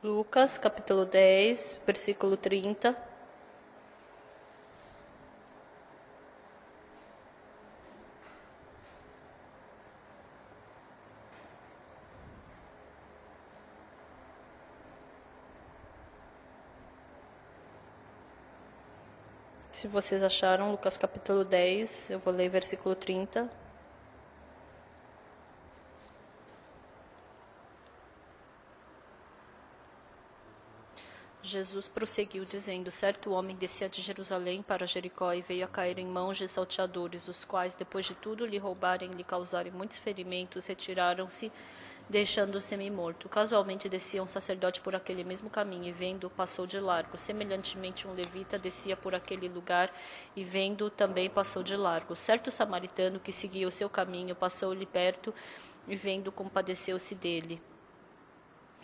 Lucas, capítulo 10, versículo 30. Se vocês acharam, Lucas capítulo 10, eu vou ler versículo 30. Jesus prosseguiu dizendo: certo homem descia de Jerusalém para Jericó e veio a cair em mãos de salteadores, os quais, depois de tudo lhe roubarem e lhe causarem muitos ferimentos, retiraram-se, deixando-o semi-morto. Casualmente descia um sacerdote por aquele mesmo caminho e, vendo-o, passou de largo. Semelhantemente, um levita descia por aquele lugar e, vendo-o, também passou de largo. Certo samaritano que seguia o seu caminho passou-lhe perto e, vendo-o, compadeceu-se dele.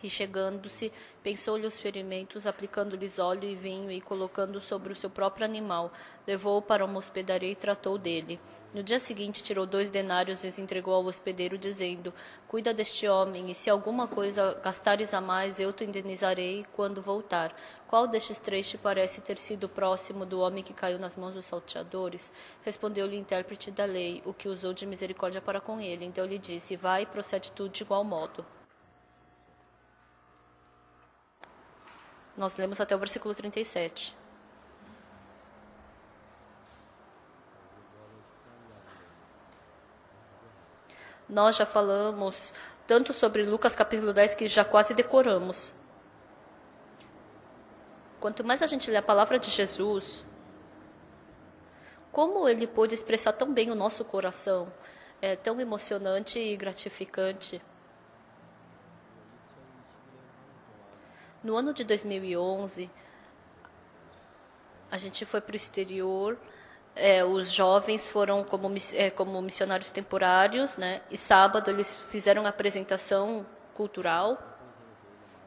E chegando-se, pensou-lhe os ferimentos, aplicando-lhes óleo e vinho e colocando sobre o seu próprio animal, levou-o para uma hospedaria e tratou dele. No dia seguinte, tirou 2 denários e os entregou ao hospedeiro, dizendo: cuida deste homem, e se alguma coisa gastares a mais, eu te indenizarei quando voltar. Qual destes 3 te parece ter sido próximo do homem que caiu nas mãos dos salteadores? Respondeu-lhe o intérprete da lei, o que usou de misericórdia para com ele. Então lhe disse: vai e procede tu de igual modo. Nós lemos até o versículo 37. Nós já falamos tanto sobre Lucas capítulo 10 que já quase decoramos. Quanto mais a gente lê a palavra de Jesus, como ele pôde expressar tão bem o nosso coração, é tão emocionante e gratificante. No ano de 2011, a gente foi para o exterior, os jovens foram como missionários temporários, né? E sábado eles fizeram a apresentação cultural.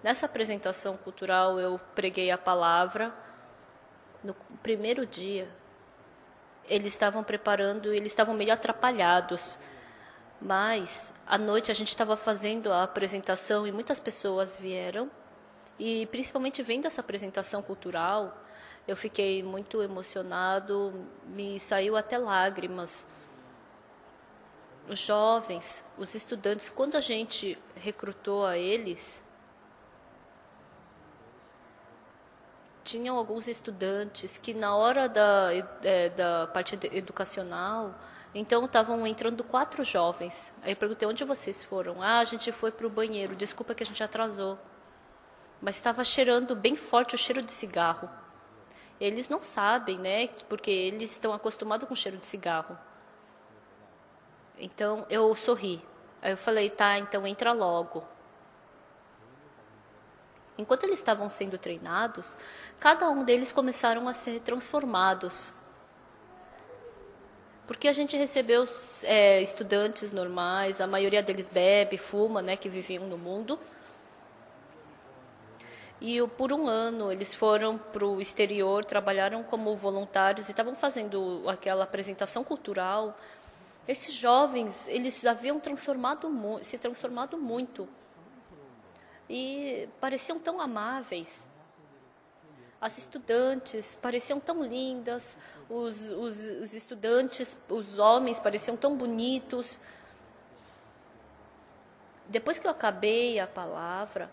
Nessa apresentação cultural eu preguei a palavra. No primeiro dia, eles estavam preparando, eles estavam meio atrapalhados. Mas à noite a gente estava fazendo a apresentação e muitas pessoas vieram. E principalmente vendo essa apresentação cultural, eu fiquei muito emocionado, me saiu até lágrimas. Os jovens, os estudantes, quando a gente recrutou a eles, tinham alguns estudantes que na hora da parte educacional, então estavam entrando 4 jovens. Aí eu perguntei: onde vocês foram? A gente foi para o banheiro, desculpa que a gente atrasou. Mas estava cheirando bem forte o cheiro de cigarro. Eles não sabem, né? Porque eles estão acostumados com o cheiro de cigarro. Então, eu sorri. Aí eu falei: tá, então entra logo. Enquanto eles estavam sendo treinados, cada um deles começaram a ser transformados. Porque a gente recebeu estudantes normais, a maioria deles bebe, fuma, né? Que viviam no mundo. E por um ano eles foram para o exterior, trabalharam como voluntários e estavam fazendo aquela apresentação cultural. Esses jovens, eles haviam se transformado muito. E pareciam tão amáveis. As estudantes pareciam tão lindas, os estudantes, os homens pareciam tão bonitos. Depois que eu acabei a palavra,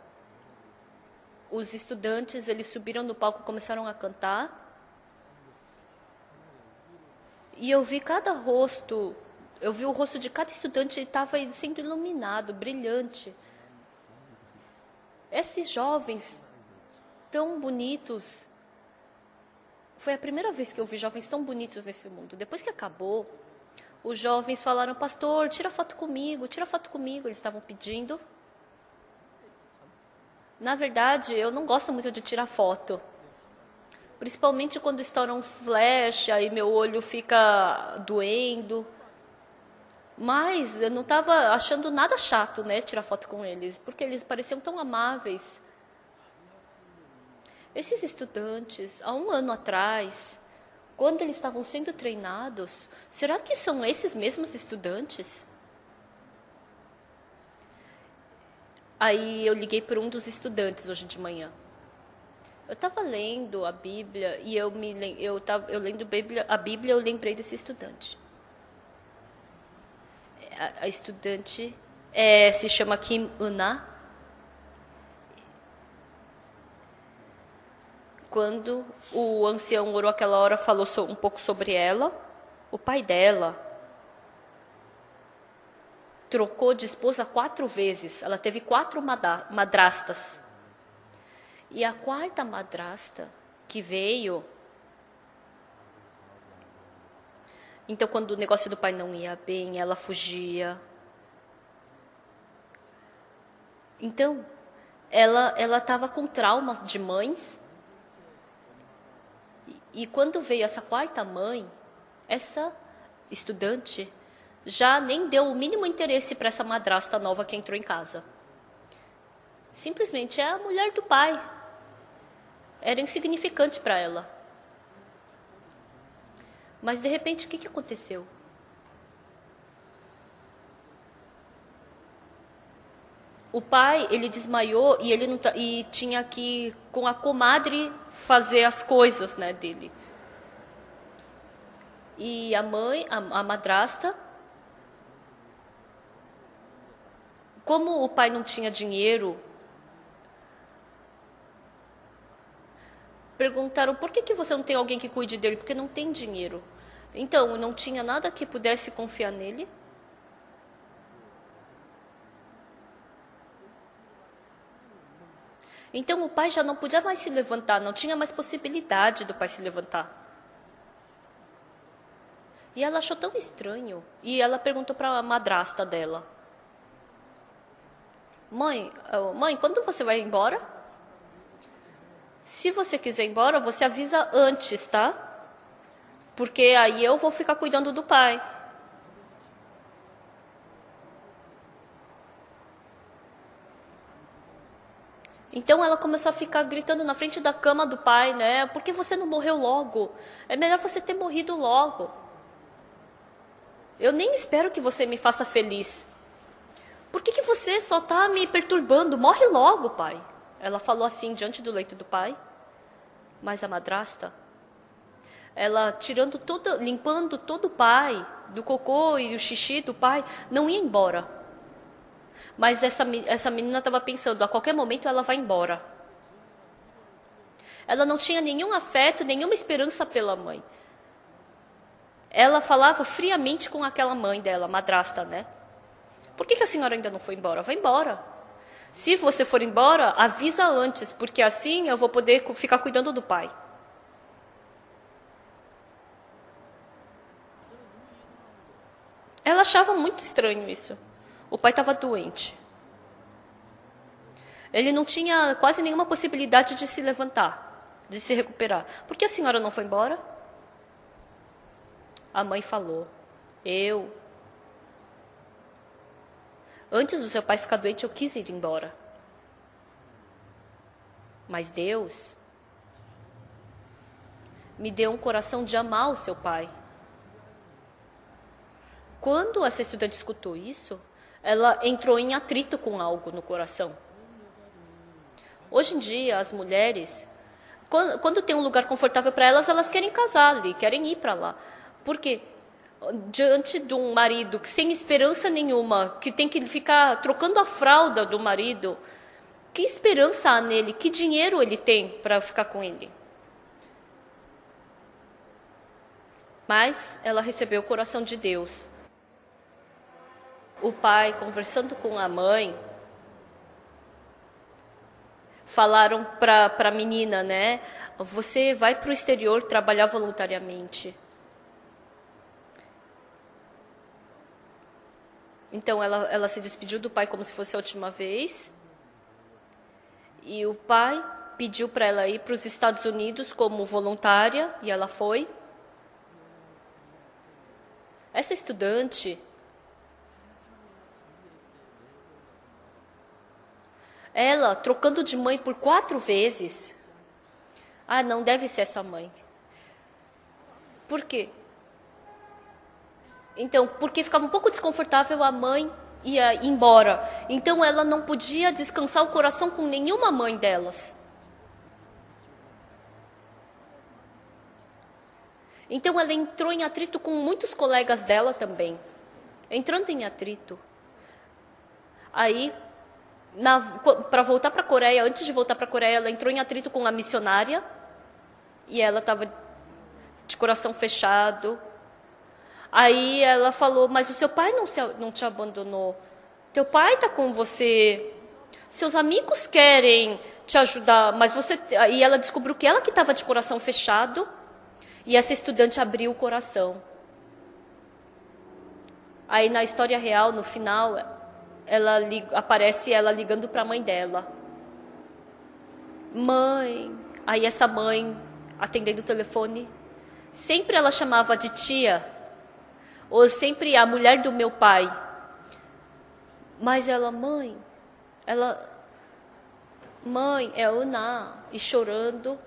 os estudantes, eles subiram no palco e começaram a cantar. E eu vi o rosto de cada estudante estava sendo iluminado, brilhante. Esses jovens tão bonitos, foi a primeira vez que eu vi jovens tão bonitos nesse mundo. Depois que acabou, os jovens falaram: pastor, tira foto comigo, eles estavam pedindo. Na verdade, eu não gosto muito de tirar foto. Principalmente quando estoura um flash, aí meu olho fica doendo. Mas eu não estava achando nada chato, né, tirar foto com eles, porque eles pareciam tão amáveis. Esses estudantes, há um ano atrás, quando eles estavam sendo treinados, será que são esses mesmos estudantes? Aí eu liguei para um dos estudantes hoje de manhã. Eu estava lendo a Bíblia e eu lendo a Bíblia, eu lembrei desse estudante. A estudante se chama Kim Una. Quando o ancião orou aquela hora, falou um pouco sobre ela, o pai dela trocou de esposa 4 vezes. Ela teve 4 madrastas. E a 4ª madrasta que veio... Então, quando o negócio do pai não ia bem, ela fugia. Então, ela estava com trauma de mães. E quando veio essa 4ª mãe, essa estudante já nem deu o mínimo interesse para essa madrasta nova que entrou em casa. Simplesmente é a mulher do pai. Era insignificante para ela. Mas de repente, o que aconteceu? O pai, ele desmaiou e ele não e tinha que com a comadre fazer as coisas, né, dele. E a mãe, a madrasta, como o pai não tinha dinheiro, perguntaram: por que você não tem alguém que cuide dele? Porque não tem dinheiro. Então, não tinha nada que pudesse confiar nele. Então, o pai já não podia mais se levantar, não tinha mais possibilidade do pai se levantar. E ela achou tão estranho. E ela perguntou para a madrasta dela: mãe, quando você vai embora? Se você quiser ir embora, você avisa antes, tá? Porque aí eu vou ficar cuidando do pai. Então ela começou a ficar gritando na frente da cama do pai, né? Por que você não morreu logo? É melhor você ter morrido logo. Eu nem espero que você me faça feliz. Por que você só está me perturbando? Morre logo, pai. Ela falou assim diante do leito do pai. Mas a madrasta, ela limpando todo o pai, do cocô e o xixi do pai, não ia embora. Mas essa menina estava pensando: a qualquer momento ela vai embora. Ela não tinha nenhum afeto, nenhuma esperança pela mãe. Ela falava friamente com aquela mãe dela, madrasta, né? Por que a senhora ainda não foi embora? Vai embora. Se você for embora, avisa antes, porque assim eu vou poder ficar cuidando do pai. Ela achava muito estranho isso. O pai estava doente. Ele não tinha quase nenhuma possibilidade de se levantar, de se recuperar. Por que a senhora não foi embora? A mãe falou: antes do seu pai ficar doente, eu quis ir embora. Mas Deus me deu um coração de amar o seu pai. Quando essa estudante escutou isso, ela entrou em atrito com algo no coração. Hoje em dia, as mulheres, quando tem um lugar confortável para elas, elas querem casar ali, querem ir para lá. Por quê? Diante de um marido sem esperança nenhuma, que tem que ficar trocando a fralda do marido, que esperança há nele? Que dinheiro ele tem para ficar com ele? Mas ela recebeu o coração de Deus. O pai, conversando com a mãe, falaram para a menina, né? Você vai para o exterior trabalhar voluntariamente. Então ela se despediu do pai como se fosse a última vez. E o pai pediu para ela ir para os Estados Unidos como voluntária, e ela foi. Essa estudante, ela trocando de mãe por 4 vezes. Ah, não deve ser essa mãe. Por quê? Então, porque ficava um pouco desconfortável a mãe ia embora. Então ela não podia descansar o coração com nenhuma mãe delas. Então ela entrou em atrito com muitos colegas dela também. Entrando em atrito. Aí, para voltar para a Coreia, antes de voltar para a Coreia, ela entrou em atrito com a missionária. E ela estava de coração fechado. Aí ela falou, mas o seu pai não te abandonou. Teu pai está com você. Seus amigos querem te ajudar, mas você... E ela descobriu que ela que estava de coração fechado. E essa estudante abriu o coração. Aí na história real, no final, aparece ela ligando para a mãe dela. Mãe. Aí essa mãe, atendendo o telefone, sempre ela chamava de tia. Ou sempre a mulher do meu pai. Mas ela, mãe, é Ana. E chorando.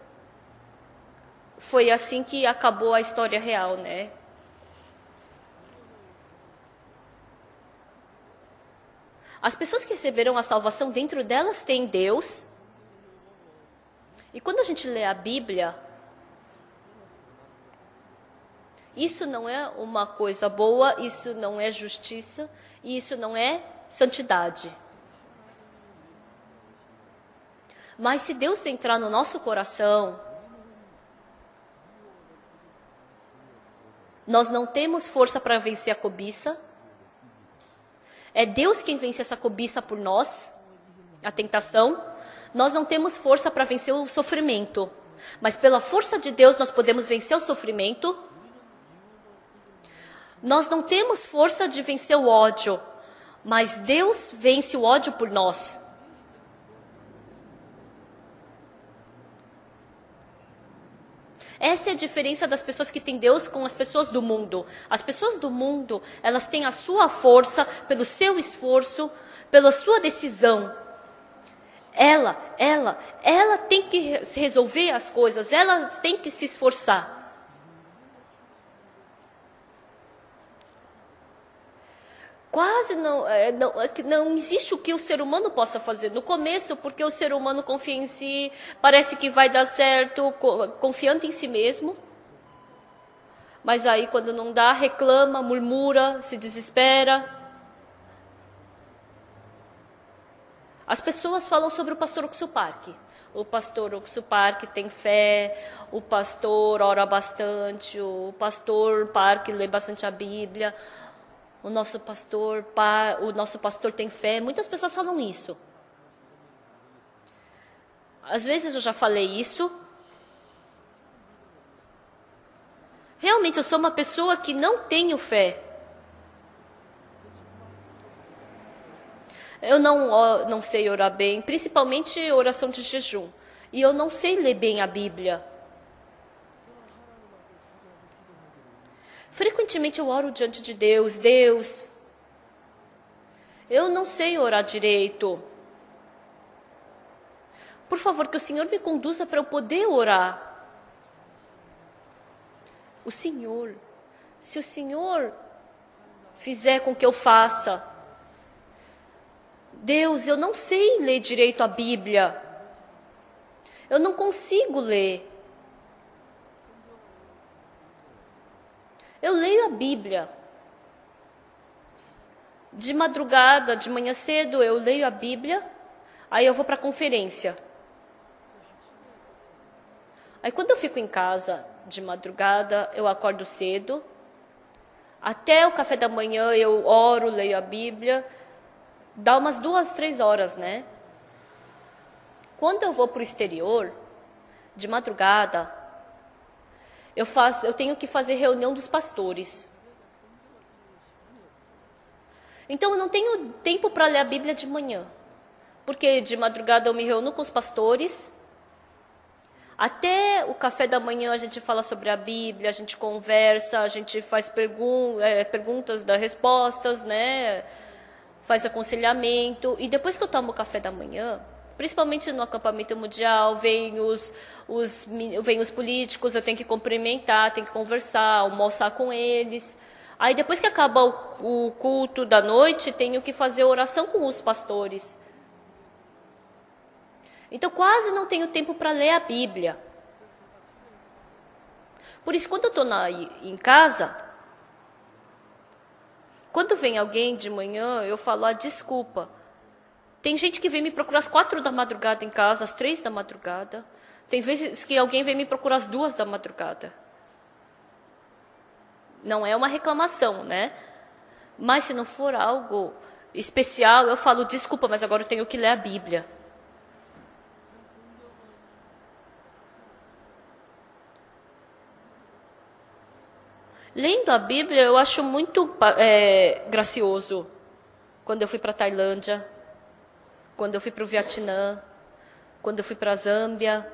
Foi assim que acabou a história real, né? As pessoas que receberam a salvação, dentro delas tem Deus. E quando a gente lê a Bíblia, isso não é uma coisa boa, isso não é justiça, e isso não é santidade. Mas se Deus entrar no nosso coração, nós não temos força para vencer a cobiça. É Deus quem vence essa cobiça por nós, a tentação. Nós não temos força para vencer o sofrimento. Mas pela força de Deus nós podemos vencer o sofrimento. Nós não temos força de vencer o ódio. Mas Deus vence o ódio por nós. Essa é a diferença das pessoas que têm Deus com as pessoas do mundo. As pessoas do mundo, elas têm a sua força, pelo seu esforço, pela sua decisão. Ela tem que resolver as coisas, ela tem que se esforçar. Quase não existe o que o ser humano possa fazer. No começo, porque o ser humano confia em si, parece que vai dar certo, confiando em si mesmo. Mas aí, quando não dá, reclama, murmura, se desespera. As pessoas falam sobre o pastor Oksupark. O pastor Oksupark tem fé, o pastor ora bastante, o pastor Park lê bastante a Bíblia. O nosso pastor tem fé. Muitas pessoas falam isso. Às vezes eu já falei isso. Realmente eu sou uma pessoa que não tenho fé. Eu não sei orar bem, principalmente oração de jejum. E eu não sei ler bem a Bíblia. Frequentemente eu oro diante de Deus. Deus, eu não sei orar direito. Por favor, que o Senhor me conduza para eu poder orar. O Senhor, se o Senhor fizer com que eu faça. Deus, eu não sei ler direito a Bíblia. Eu não consigo ler. Eu leio a Bíblia. De madrugada, de manhã cedo, eu leio a Bíblia. Aí eu vou para a conferência. Aí quando eu fico em casa, de madrugada, eu acordo cedo. Até o café da manhã eu oro, leio a Bíblia. Dá umas 2, 3 horas, né? Quando eu vou para o exterior, de madrugada, eu tenho que fazer reunião dos pastores. Então eu não tenho tempo para ler a Bíblia de manhã. Porque de madrugada eu me reúno com os pastores. Até o café da manhã a gente fala sobre a Bíblia, a gente conversa, a gente faz perguntas, dá respostas, né? Faz aconselhamento. E depois que eu tomo o café da manhã, principalmente no acampamento mundial, vem os políticos, eu tenho que cumprimentar, tenho que conversar, almoçar com eles. Aí depois que acaba o culto da noite, tenho que fazer oração com os pastores. Então quase não tenho tempo para ler a Bíblia. Por isso, quando eu estou em casa, quando vem alguém de manhã, eu falo, desculpa. Tem gente que vem me procurar às 4 da madrugada em casa, às 3 da madrugada. Tem vezes que alguém vem me procurar às 2 da madrugada. Não é uma reclamação, né? Mas se não for algo especial, eu falo, desculpa, mas agora eu tenho que ler a Bíblia. Lendo a Bíblia, eu acho muito gracioso. Quando eu fui para a Tailândia, quando eu fui para o Vietnã, quando eu fui para a Zâmbia.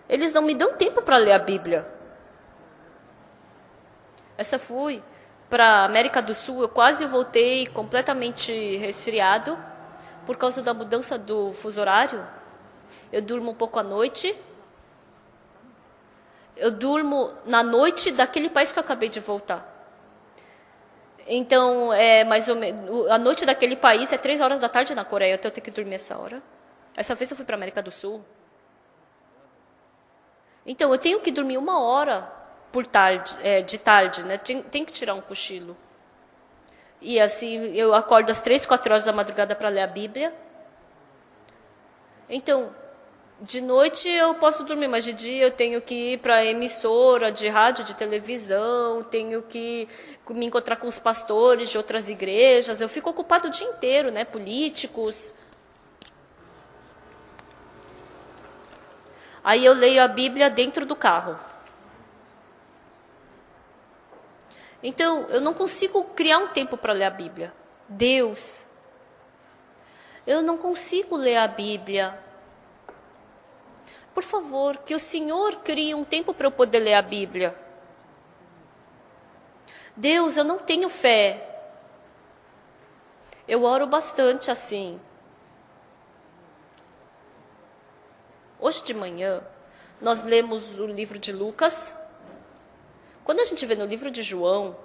Eles não me dão tempo para ler a Bíblia. Essa fui para a América do Sul, eu quase voltei completamente resfriado por causa da mudança do fuso horário. Eu durmo um pouco à noite. Eu durmo na noite daquele país que eu acabei de voltar. Então, mais ou menos, a noite daquele país é 3 horas da tarde na Coreia, então eu tenho que dormir essa hora. Essa vez eu fui para a América do Sul. Então, eu tenho que dormir 1 hora de tarde, né? Tem que tirar um cochilo. E assim, eu acordo às 3, 4 horas da madrugada para ler a Bíblia. Então, de noite eu posso dormir, mas de dia eu tenho que ir para a emissora de rádio, de televisão, tenho que me encontrar com os pastores de outras igrejas. Eu fico ocupado o dia inteiro, né? Políticos. Aí eu leio a Bíblia dentro do carro. Então, eu não consigo criar um tempo para ler a Bíblia. Deus, eu não consigo ler a Bíblia. Por favor, que o Senhor crie um tempo para eu poder ler a Bíblia. Deus, eu não tenho fé. Eu oro bastante assim. Hoje de manhã, nós lemos o livro de Lucas. Quando a gente vê no livro de João,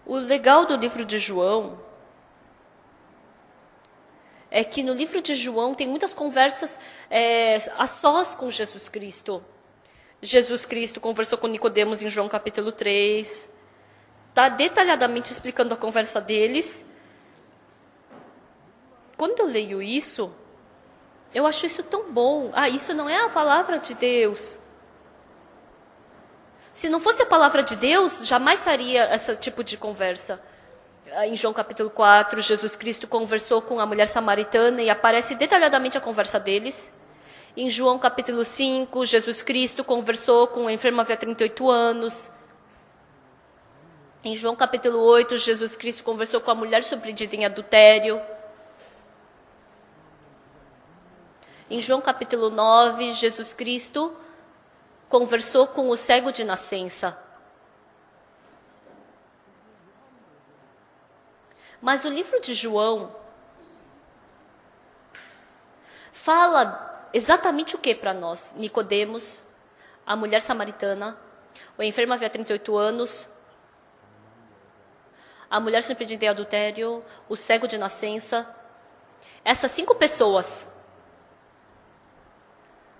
o legal do livro de João é que no livro de João tem muitas conversas a sós com Jesus Cristo. Jesus Cristo conversou com Nicodemos em João capítulo 3. Está detalhadamente explicando a conversa deles. Quando eu leio isso, eu acho isso tão bom. Isso não é a palavra de Deus. Se não fosse a palavra de Deus, jamais seria esse tipo de conversa. Em João capítulo 4, Jesus Cristo conversou com a mulher samaritana e aparece detalhadamente a conversa deles. Em João capítulo 5, Jesus Cristo conversou com a enferma havia 38 anos. Em João capítulo 8, Jesus Cristo conversou com a mulher surpreendida em adultério. Em João capítulo 9, Jesus Cristo conversou com o cego de nascença. Mas o livro de João fala exatamente o que para nós? Nicodemos, a mulher samaritana, o enfermo havia 38 anos, a mulher surpreendida em adultério, o cego de nascença. Essas 5 pessoas.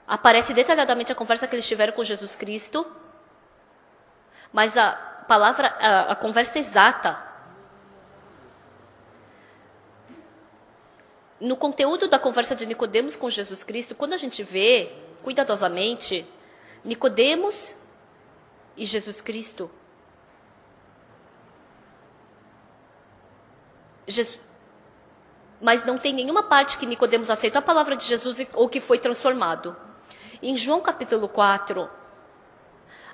Aparece detalhadamente a conversa que eles tiveram com Jesus Cristo, mas a conversa exata. No conteúdo da conversa de Nicodemos com Jesus Cristo, quando a gente vê, cuidadosamente, Nicodemos e Jesus Cristo. Mas não tem nenhuma parte que Nicodemos aceitou a palavra de Jesus ou que foi transformado. Em João capítulo 4,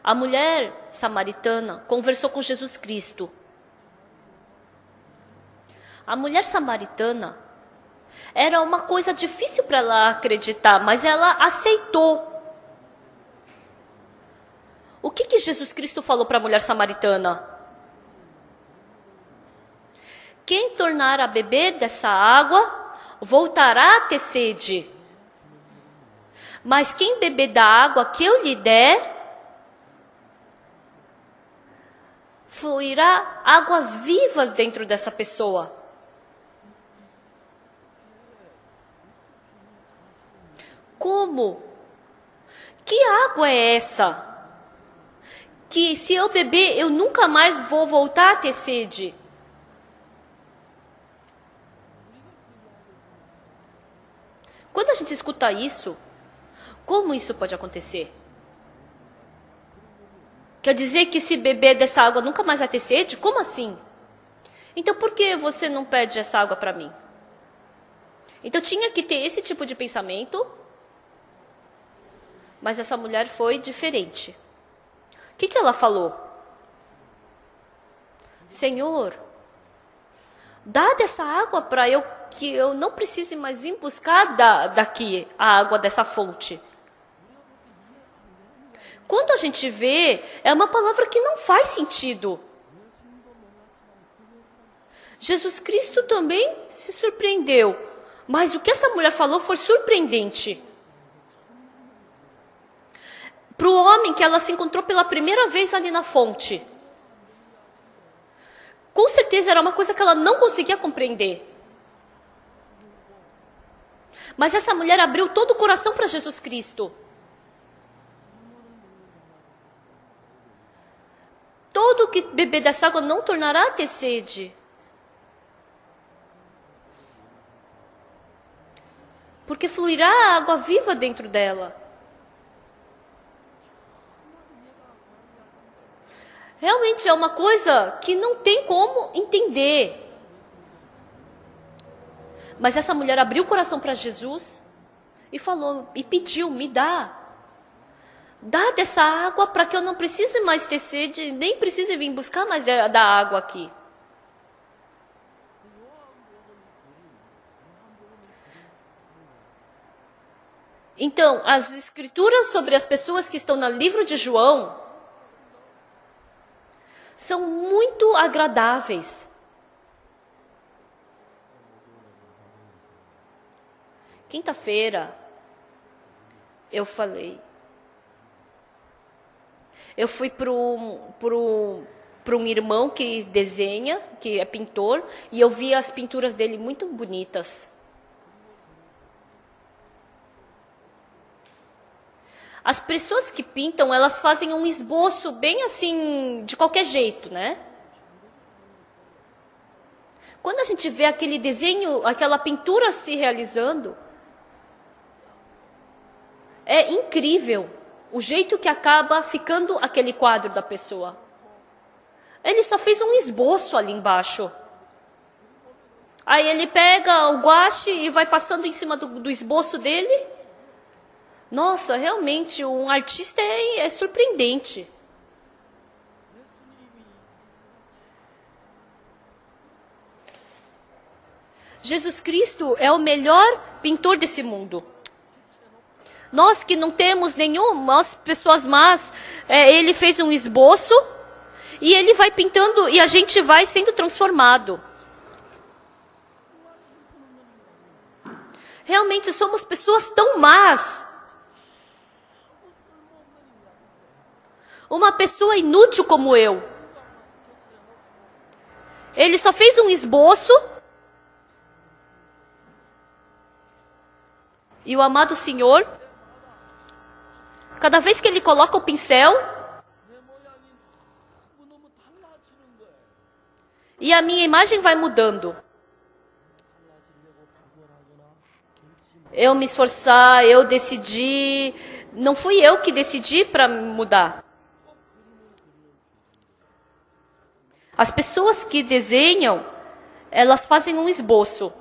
a mulher samaritana conversou com Jesus Cristo. A mulher samaritana era uma coisa difícil para ela acreditar, mas ela aceitou. O que Jesus Cristo falou para a mulher samaritana? Quem tornar a beber dessa água, voltará a ter sede. Mas quem beber da água que eu lhe der, fluirá águas vivas dentro dessa pessoa. Como? Que água é essa? Que se eu beber, eu nunca mais vou voltar a ter sede. Quando a gente escuta isso, como isso pode acontecer? Quer dizer que se beber dessa água nunca mais vai ter sede? Como assim? Então por que você não pede essa água para mim? Então tinha que ter esse tipo de pensamento, mas essa mulher foi diferente. O que ela falou? Senhor, dá dessa água para eu, que eu não precise mais vir buscar daqui a água dessa fonte. Quando a gente vê, é uma palavra que não faz sentido. Jesus Cristo também se surpreendeu, mas o que essa mulher falou foi surpreendente. Para o homem que ela se encontrou pela primeira vez ali na fonte, com certeza era uma coisa que ela não conseguia compreender. Mas essa mulher abriu todo o coração para Jesus Cristo. Todo que beber dessa água não tornará a ter sede. Porque fluirá água viva dentro dela. Realmente é uma coisa que não tem como entender. Mas essa mulher abriu o coração para Jesus e falou, e pediu, me dá. Dá dessa água para que eu não precise mais ter sede, nem precise vir buscar mais da água aqui. Então, as escrituras sobre as pessoas que estão no livro de João são muito agradáveis. Quinta-feira, eu fui para um irmão que desenha, que é pintor, e eu vi as pinturas dele muito bonitas. As pessoas que pintam, elas fazem um esboço bem assim, de qualquer jeito, né? Quando a gente vê aquele desenho, aquela pintura se realizando, é incrível o jeito que acaba ficando aquele quadro da pessoa. Ele só fez um esboço ali embaixo. Aí ele pega o guache e vai passando em cima do esboço dele. Nossa, realmente, um artista é surpreendente. Jesus Cristo é o melhor pintor desse mundo. Nós que não temos nós pessoas más, ele fez um esboço e ele vai pintando e a gente vai sendo transformado. Realmente somos pessoas tão más. Uma pessoa inútil como eu. Ele só fez um esboço. E o amado Senhor, cada vez que ele coloca o pincel, e a minha imagem vai mudando. Eu me esforçar, eu decidi, não fui eu que decidi para mudar. As pessoas que desenham, elas fazem um esboço.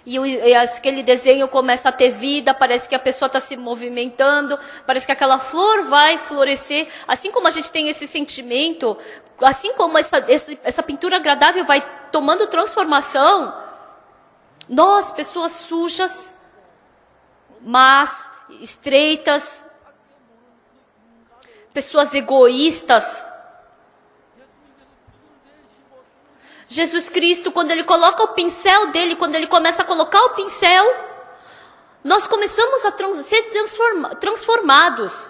E aquele desenho começa a ter vida, parece que a pessoa está se movimentando, parece que aquela flor vai florescer. Assim como a gente tem esse sentimento, assim como essa pintura agradável vai tomando transformação, nós, pessoas sujas, más, estreitas, pessoas egoístas, Jesus Cristo, quando ele coloca o pincel dele, quando ele começa a colocar o pincel, nós começamos a ser transformados.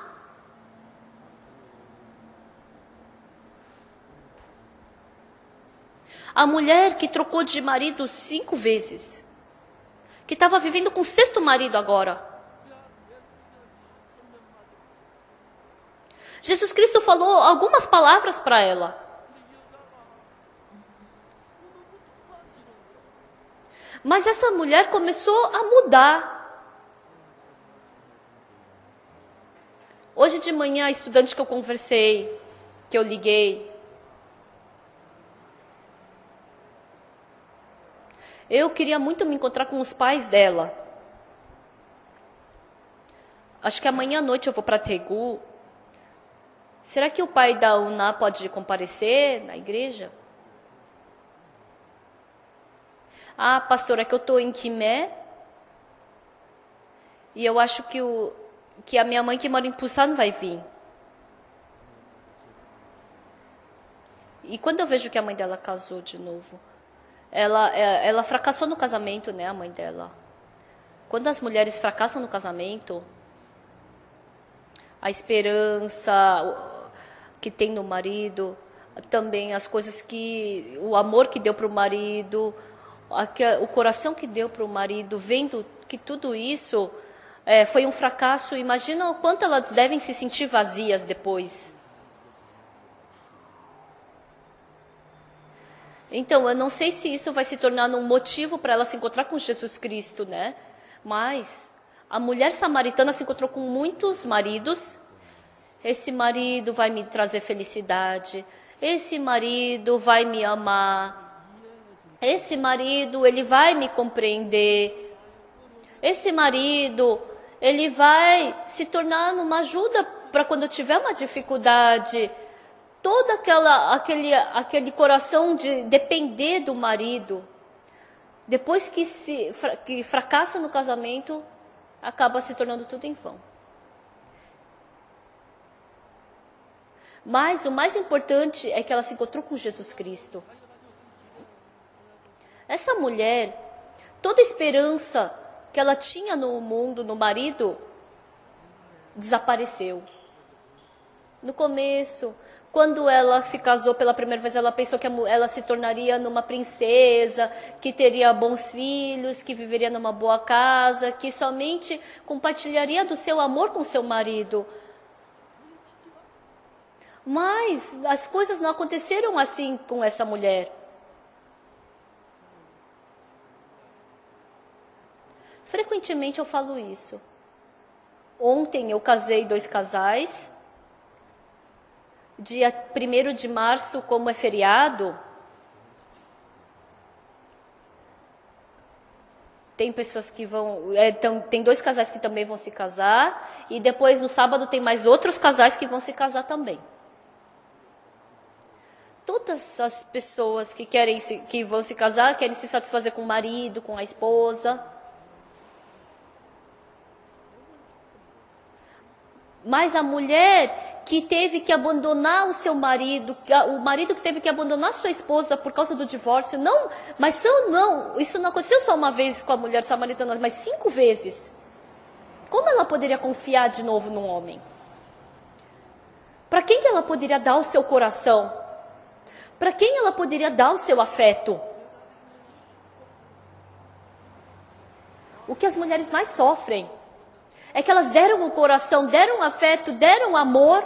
A mulher que trocou de marido 5 vezes, que estava vivendo com o 6º marido agora. Jesus Cristo falou algumas palavras para ela. Mas essa mulher começou a mudar. Hoje de manhã, a estudante que eu conversei, que eu liguei, eu queria muito me encontrar com os pais dela. Acho que amanhã à noite eu vou para Tegu. Será que o pai da Uná pode comparecer na igreja? Ah, pastora, é que eu estou em Quimé. E eu acho que a minha mãe que mora em Pussá não vai vir. E quando eu vejo que a mãe dela casou de novo, ela fracassou no casamento, né, a mãe dela. Quando as mulheres fracassam no casamento, a esperança que tem no marido, também as coisas o amor que deu para o marido, o coração que deu para o marido, vendo que tudo isso foi um fracasso, imagina o quanto elas devem se sentir vazias depois. Então, eu não sei se isso vai se tornar um motivo para ela se encontrar com Jesus Cristo, né? Mas a mulher samaritana se encontrou com muitos maridos. Esse marido vai me trazer felicidade. Esse marido vai me amar. Esse marido, ele vai me compreender. Esse marido, ele vai se tornar uma ajuda para quando eu tiver uma dificuldade. Todo aquele coração de depender do marido, depois que fracassa no casamento, acaba se tornando tudo em vão. Mas o mais importante é que ela se encontrou com Jesus Cristo. Essa mulher, toda esperança que ela tinha no mundo, no marido, desapareceu. No começo, quando ela se casou pela primeira vez, ela pensou que ela se tornaria numa princesa, que teria bons filhos, que viveria numa boa casa, que somente compartilharia do seu amor com seu marido. Mas as coisas não aconteceram assim com essa mulher. Frequentemente eu falo isso. Ontem eu casei 2 casais. Dia 1º de março, como é feriado, tem pessoas que vão... tem 2 casais que também vão se casar. E depois, no sábado, tem mais outros casais que vão se casar também. Todas as pessoas que vão se casar querem se satisfazer com o marido, com a esposa. Mas a mulher que teve que abandonar o seu marido, o marido que teve que abandonar sua esposa por causa do divórcio, isso não aconteceu só uma vez com a mulher samaritana, mas 5 vezes. Como ela poderia confiar de novo num homem? Para quem que ela poderia dar o seu coração? Para quem ela poderia dar o seu afeto? O que as mulheres mais sofrem é que elas deram o coração, deram afeto, deram amor,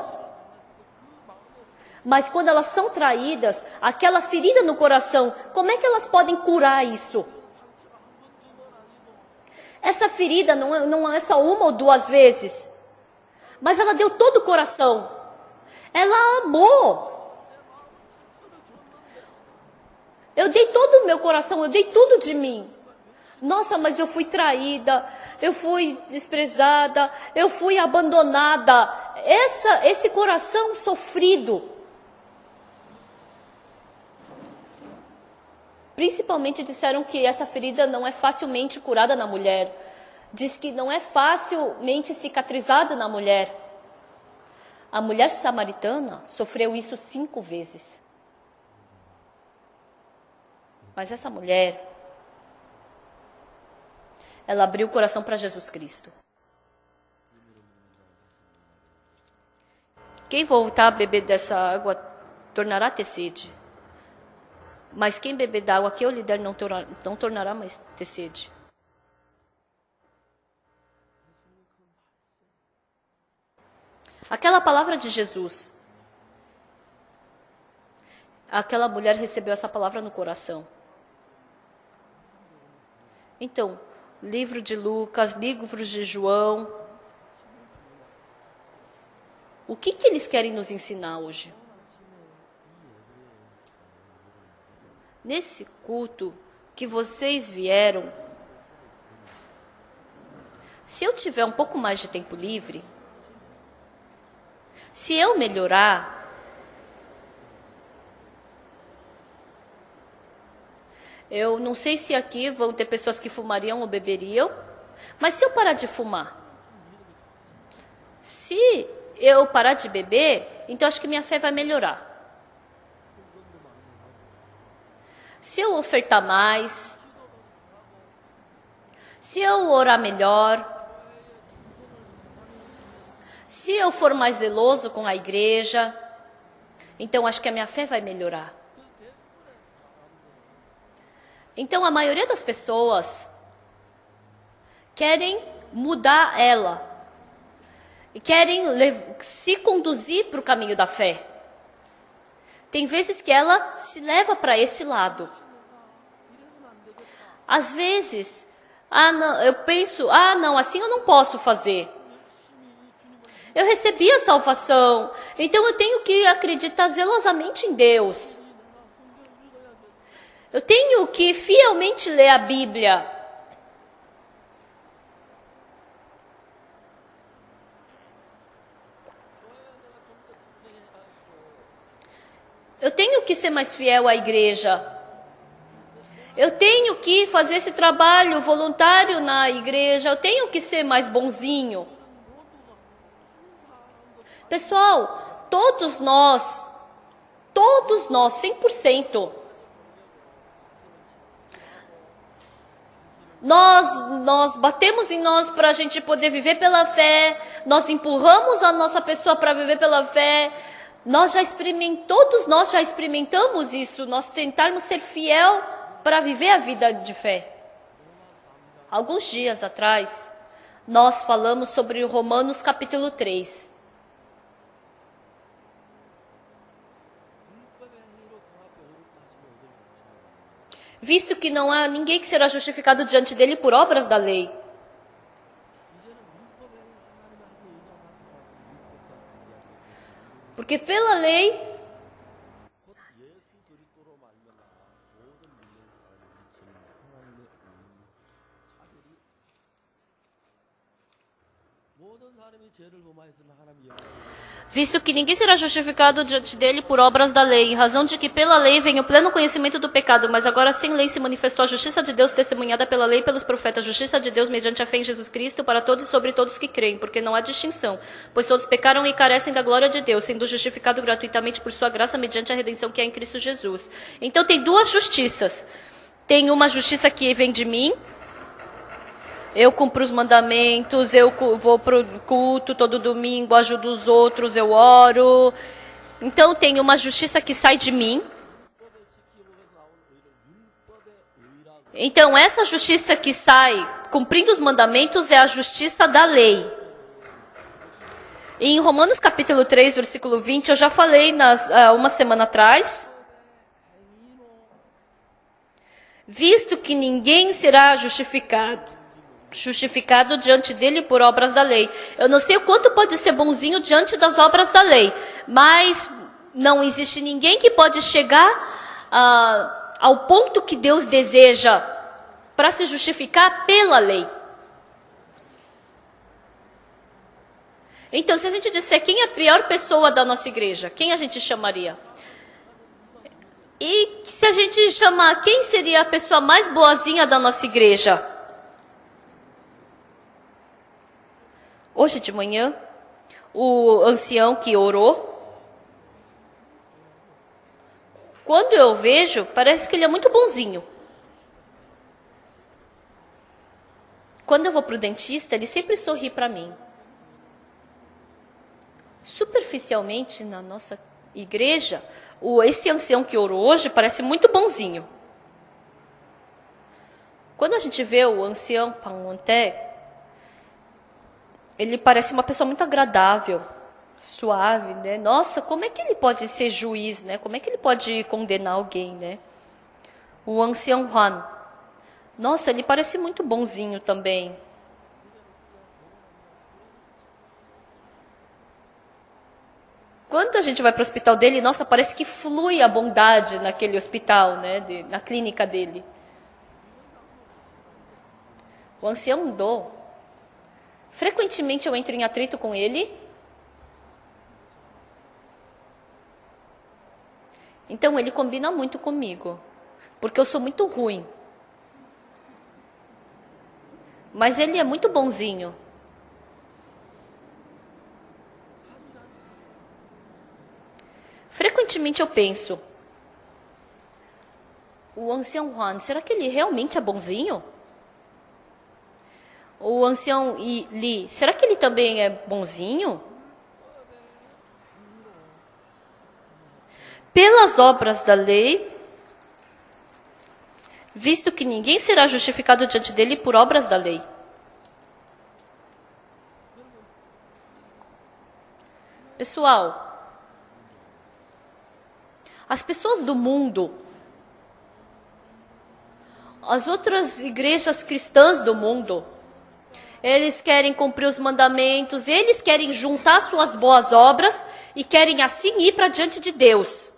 mas quando elas são traídas, aquela ferida no coração, como é que elas podem curar isso? Essa ferida não é só 1 ou 2 vezes, mas ela deu todo o coração, ela amou. Eu dei todo o meu coração, eu dei tudo de mim. Nossa, mas eu fui traída, eu fui desprezada, eu fui abandonada. Esse coração sofrido, principalmente disseram que essa ferida não é facilmente curada na mulher. Diz que não é facilmente cicatrizada na mulher. A mulher samaritana sofreu isso 5 vezes. Mas essa mulher, ela abriu o coração para Jesus Cristo. Quem voltar a beber dessa água tornará a ter sede. Mas quem beber da água que eu lhe der não tornará mais ter sede. Aquela palavra de Jesus. Aquela mulher recebeu essa palavra no coração. Então, livro de Lucas, livros de João. O que eles querem nos ensinar hoje? Nesse culto que vocês vieram, se eu tiver um pouco mais de tempo livre, se eu melhorar, eu não sei se aqui vão ter pessoas que fumariam ou beberiam, mas se eu parar de fumar, se eu parar de beber, então acho que minha fé vai melhorar. Se eu ofertar mais, se eu orar melhor, se eu for mais zeloso com a igreja, então acho que a minha fé vai melhorar. Então a maioria das pessoas querem mudar ela e querem se conduzir para o caminho da fé. Tem vezes que ela se leva para esse lado. Às vezes, eu penso, não, assim eu não posso fazer. Eu recebi a salvação, então eu tenho que acreditar zelosamente em Deus. Eu tenho que fielmente ler a Bíblia. Eu tenho que ser mais fiel à igreja. Eu tenho que fazer esse trabalho voluntário na igreja. Eu tenho que ser mais bonzinho. Pessoal, todos nós, 100%. Nós batemos em nós para a gente poder viver pela fé. Nós empurramos a nossa pessoa para viver pela fé. Todos nós já experimentamos isso, nós tentarmos ser fiel para viver a vida de fé. Alguns dias atrás, nós falamos sobre Romanos capítulo 3. Visto que não há ninguém que será justificado diante dele por obras da lei. Porque pela lei, visto que ninguém será justificado diante dele por obras da lei, em razão de que pela lei vem o pleno conhecimento do pecado, mas agora sem lei se manifestou a justiça de Deus testemunhada pela lei e pelos profetas, a justiça de Deus mediante a fé em Jesus Cristo para todos e sobre todos que creem, porque não há distinção, pois todos pecaram e carecem da glória de Deus, sendo justificado gratuitamente por sua graça mediante a redenção que há em Cristo Jesus. Então tem duas justiças. Tem uma justiça que vem de mim. Eu cumpro os mandamentos, eu vou para o culto todo domingo, ajudo os outros, eu oro. Então tem uma justiça que sai de mim. Então essa justiça que sai cumprindo os mandamentos é a justiça da lei. Em Romanos capítulo 3, versículo 20, eu já falei uma semana atrás. Visto que ninguém será justificado diante dele por obras da lei. Eu não sei o quanto pode ser bonzinho diante das obras da lei, mas não existe ninguém que pode chegar ao ponto que Deus deseja para se justificar pela lei. Então, se a gente disser quem é a pior pessoa da nossa igreja, quem a gente chamaria? E se a gente chamar quem seria a pessoa mais boazinha da nossa igreja? Hoje de manhã, o ancião que orou, quando eu vejo, parece que ele é muito bonzinho. Quando eu vou para o dentista, ele sempre sorri para mim. Superficialmente, na nossa igreja, esse ancião que orou hoje parece muito bonzinho. Quando a gente vê o ancião Pangonté, ele parece uma pessoa muito agradável, suave, né? Nossa, como é que ele pode ser juiz, né? Como é que ele pode condenar alguém, né? O ancião Juan, nossa, ele parece muito bonzinho também. Quando a gente vai para o hospital dele, nossa, parece que flui a bondade naquele hospital, né? Na clínica dele. O ancião Do, frequentemente eu entro em atrito com ele. Então ele combina muito comigo, porque eu sou muito ruim. Mas ele é muito bonzinho. Frequentemente eu penso, o ancião Juan, será que ele realmente é bonzinho? O ancião Li, será que ele também é bonzinho? Pelas obras da lei, visto que ninguém será justificado diante dele por obras da lei. Pessoal, as pessoas do mundo, as outras igrejas cristãs do mundo, eles querem cumprir os mandamentos, eles querem juntar suas boas obras e querem assim ir para diante de Deus.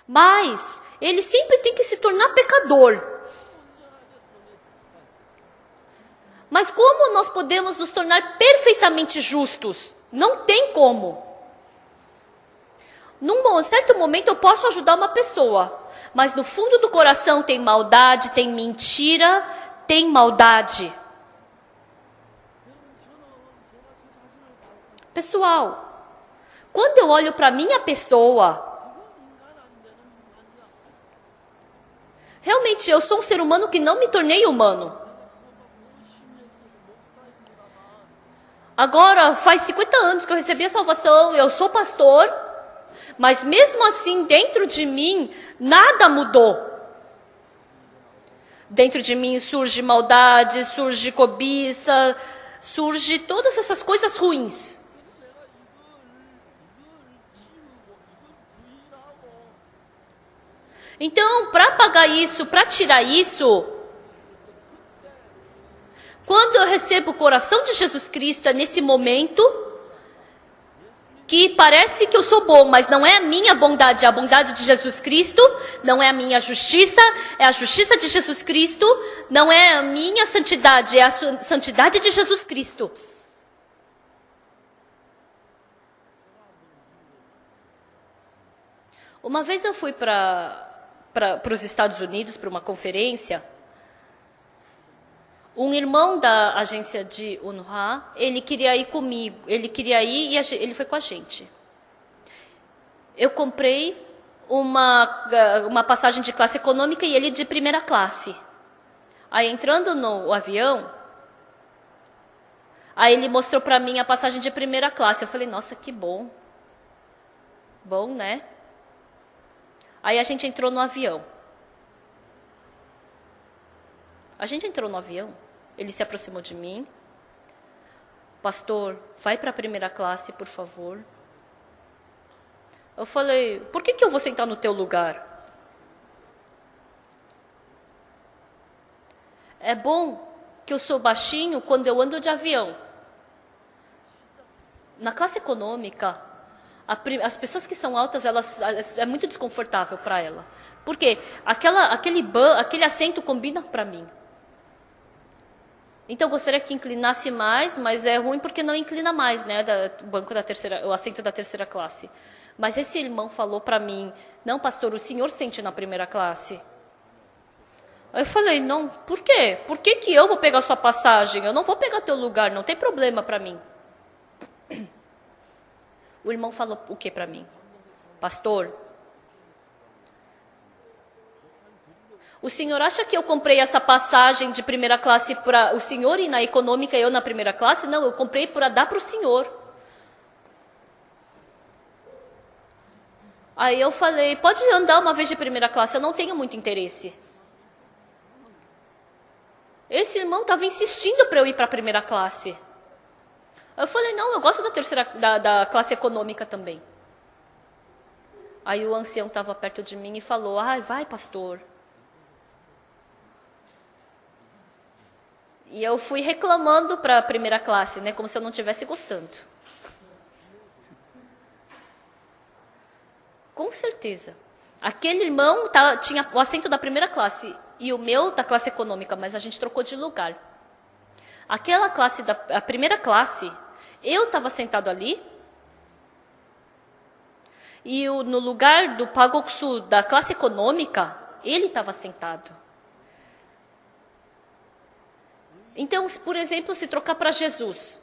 Mas ele sempre tem que se tornar pecador. Mas como nós podemos nos tornar perfeitamente justos? Não tem como. Num certo momento eu posso ajudar uma pessoa, mas no fundo do coração tem maldade, tem mentira, tem maldade. Pessoal, quando eu olho para minha pessoa, realmente eu sou um ser humano que não me tornei humano. Agora, faz 50 anos que eu recebi a salvação, eu sou pastor, mas mesmo assim, dentro de mim, nada mudou. Dentro de mim surge maldade, surge cobiça, surge todas essas coisas ruins. Então, para apagar isso, para tirar isso, quando eu recebo o coração de Jesus Cristo, é nesse momento que parece que eu sou bom, mas não é a minha bondade, é a bondade de Jesus Cristo, não é a minha justiça, é a justiça de Jesus Cristo, não é a minha santidade, é a santidade de Jesus Cristo. Uma vez eu fui para os Estados Unidos para uma conferência. Um irmão da agência de UNRWA, ele queria ir comigo, ele queria ir e ele foi com a gente. Eu comprei uma passagem de classe econômica e ele de primeira classe. Aí entrando no avião, aí ele mostrou para mim a passagem de primeira classe. Eu falei, nossa, que bom. Bom, né? Aí a gente entrou no avião. A gente entrou no avião, ele se aproximou de mim. Pastor, vai para a primeira classe, por favor. Eu falei, por que eu vou sentar no teu lugar? É bom que eu sou baixinho quando eu ando de avião. Na classe econômica, as pessoas que são altas, é muito desconfortável para ela. Por quê? Aquele assento combina para mim. Então eu gostaria que inclinasse mais, mas é ruim porque não inclina mais, né? O assento da terceira classe. Mas esse irmão falou para mim, não, pastor, o senhor sente na primeira classe. Aí eu falei, não, por quê? Por que eu vou pegar sua passagem? Eu não vou pegar teu lugar, não tem problema para mim. O irmão falou o que para mim? Pastor, O senhor acha que eu comprei essa passagem de primeira classe para o senhor ir na econômica e eu na primeira classe? Não, eu comprei para dar para o senhor. Aí eu falei, pode andar uma vez de primeira classe, eu não tenho muito interesse. Esse irmão estava insistindo para eu ir para a primeira classe. Eu falei, não, eu gosto da classe econômica também. Aí o ancião estava perto de mim e falou, vai pastor. E eu fui reclamando para a primeira classe, né, como se eu não estivesse gostando. Com certeza. Aquele irmão tinha o assento da primeira classe e o meu da classe econômica, mas a gente trocou de lugar. Aquela classe, a primeira classe, eu estava sentado ali e no lugar do Pagoksu da classe econômica, ele estava sentado. Então, por exemplo, se trocar para Jesus,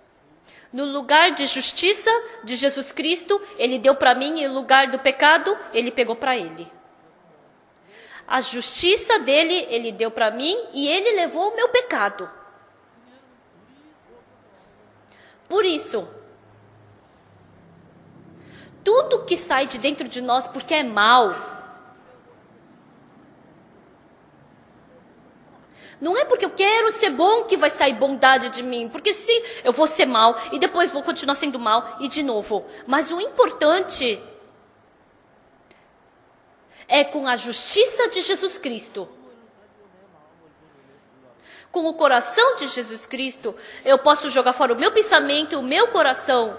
no lugar de justiça de Jesus Cristo, ele deu para mim, e no lugar do pecado, ele pegou para ele. A justiça dele, ele deu para mim, e ele levou o meu pecado. Por isso, tudo que sai de dentro de nós porque é mal, não é porque eu quero ser bom que vai sair bondade de mim. Porque se eu vou ser mal e depois vou continuar sendo mal e de novo. Mas o importante é com a justiça de Jesus Cristo. Com o coração de Jesus Cristo, eu posso jogar fora o meu pensamento, o meu coração.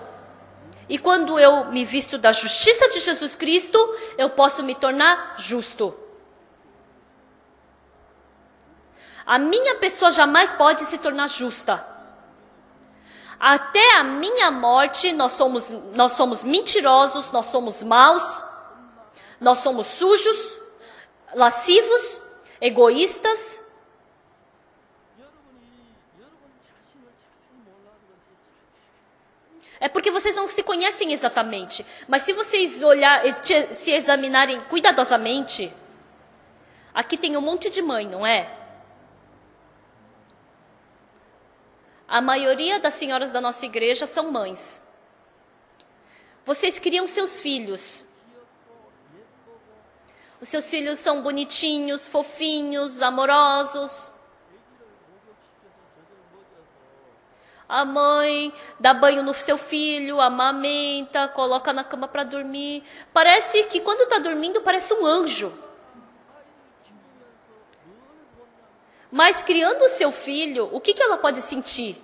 E quando eu me visto da justiça de Jesus Cristo, eu posso me tornar justo. A minha pessoa jamais pode se tornar justa. Até a minha morte, nós somos mentirosos, nós somos maus, nós somos sujos, lascivos, egoístas. É porque vocês não se conhecem exatamente. Mas se vocês se examinarem cuidadosamente, aqui tem um monte de mãe, não é? A maioria das senhoras da nossa igreja são mães. Vocês criam seus filhos. Os seus filhos são bonitinhos, fofinhos, amorosos. A mãe dá banho no seu filho, amamenta, coloca na cama para dormir. Parece que quando está dormindo, parece um anjo. Mas criando o seu filho, o que ela pode sentir?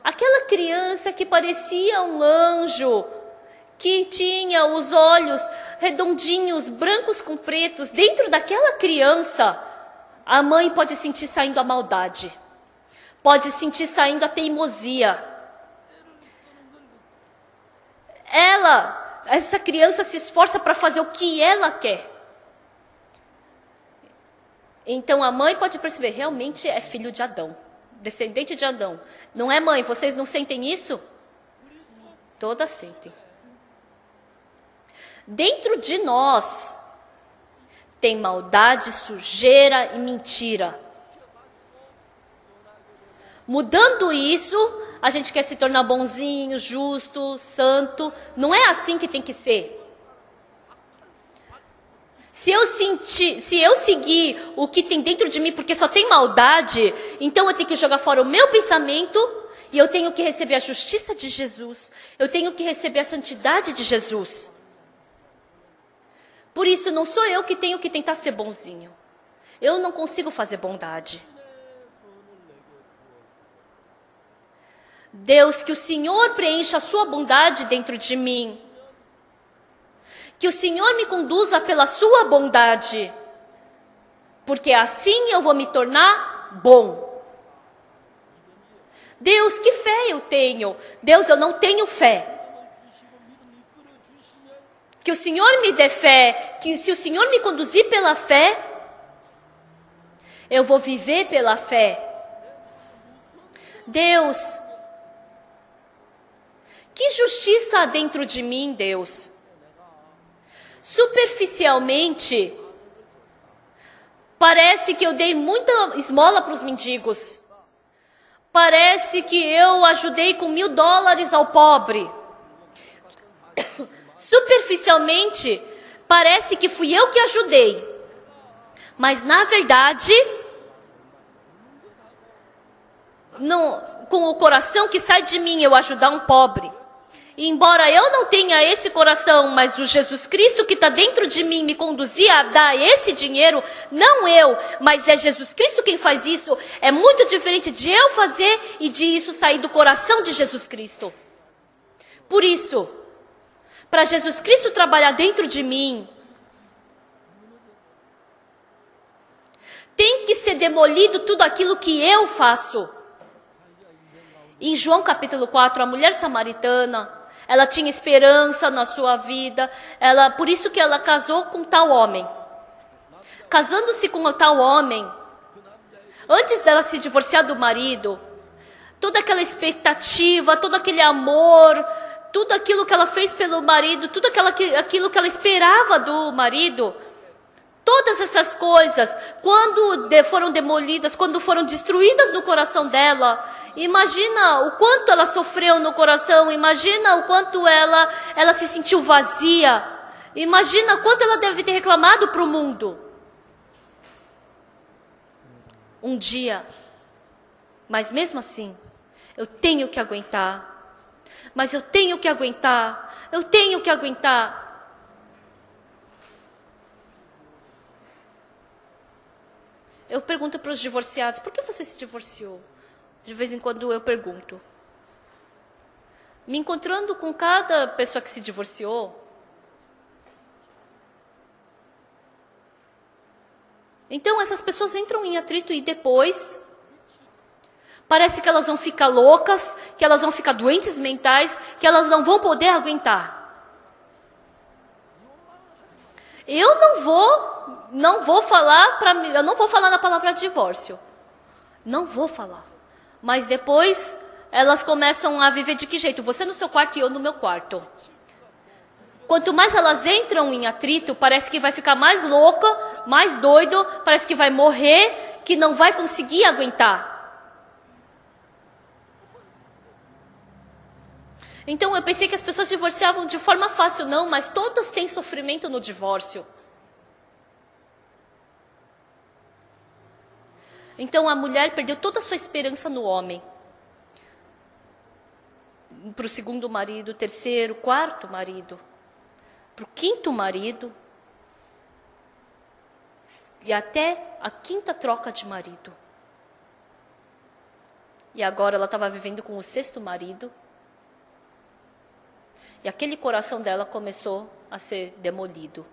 Aquela criança que parecia um anjo, que tinha os olhos redondinhos, brancos com pretos, dentro daquela criança, a mãe pode sentir saindo a maldade, pode sentir saindo a teimosia. Essa criança se esforça para fazer o que ela quer. Então a mãe pode perceber, realmente é filho de Adão, descendente de Adão. Não é, mãe? Vocês não sentem isso? Todas sentem. Dentro de nós tem maldade, sujeira e mentira. Mudando isso, a gente quer se tornar bonzinho, justo, santo. Não é assim que tem que ser. Se eu seguir o que tem dentro de mim, porque só tem maldade, então eu tenho que jogar fora o meu pensamento e eu tenho que receber a justiça de Jesus. Eu tenho que receber a santidade de Jesus. Por isso, não sou eu que tenho que tentar ser bonzinho. Eu não consigo fazer bondade. Deus, que o Senhor preencha a sua bondade dentro de mim. Que o Senhor me conduza pela sua bondade, porque assim eu vou me tornar bom. Deus, que fé eu tenho? Deus, eu não tenho fé. Que o Senhor me dê fé, que se o Senhor me conduzir pela fé, eu vou viver pela fé. Deus, que justiça há dentro de mim, Deus? Superficialmente, Parece que eu dei muita esmola para os mendigos. Parece que eu ajudei com $1.000 ao pobre. Superficialmente, parece que fui eu que ajudei. Mas, na verdade, com o coração que sai de mim, eu ajudar um pobre. E embora eu não tenha esse coração, mas o Jesus Cristo que está dentro de mim me conduzia a dar esse dinheiro, não eu, mas é Jesus Cristo quem faz isso. É muito diferente de eu fazer e de isso sair do coração de Jesus Cristo. Por isso, para Jesus Cristo trabalhar dentro de mim, tem que ser demolido tudo aquilo que eu faço. Em João capítulo 4, a mulher samaritana, ela tinha esperança na sua vida, por isso que ela casou com tal homem. Casando-se com tal homem, antes dela se divorciar do marido, toda aquela expectativa, todo aquele amor, tudo aquilo que ela fez pelo marido, tudo aquilo que ela esperava do marido, todas essas coisas, quando foram demolidas, quando foram destruídas no coração dela, imagina o quanto ela sofreu no coração, imagina o quanto ela se sentiu vazia, imagina o quanto ela deve ter reclamado para o mundo. Um dia, mas mesmo assim, eu tenho que aguentar, mas eu tenho que aguentar, eu tenho que aguentar. Eu pergunto para os divorciados, por que você se divorciou? De vez em quando eu pergunto. Me encontrando com cada pessoa que se divorciou. Então essas pessoas entram em atrito e depois parece que elas vão ficar loucas, que elas vão ficar doentes mentais, que elas não vão poder aguentar. Eu não vou falar na palavra divórcio. Não vou falar. Mas depois elas começam a viver de que jeito? Você no seu quarto e eu no meu quarto. Quanto mais elas entram em atrito, parece que vai ficar mais louca, mais doido, parece que vai morrer, que não vai conseguir aguentar. Então eu pensei que as pessoas divorciavam de forma fácil, não, mas todas têm sofrimento no divórcio. Então a mulher perdeu toda a sua esperança no homem. Para o segundo marido, terceiro, quarto marido. Para o quinto marido. E até a quinta troca de marido. E agora ela estava vivendo com o sexto marido. E aquele coração dela começou a ser demolido.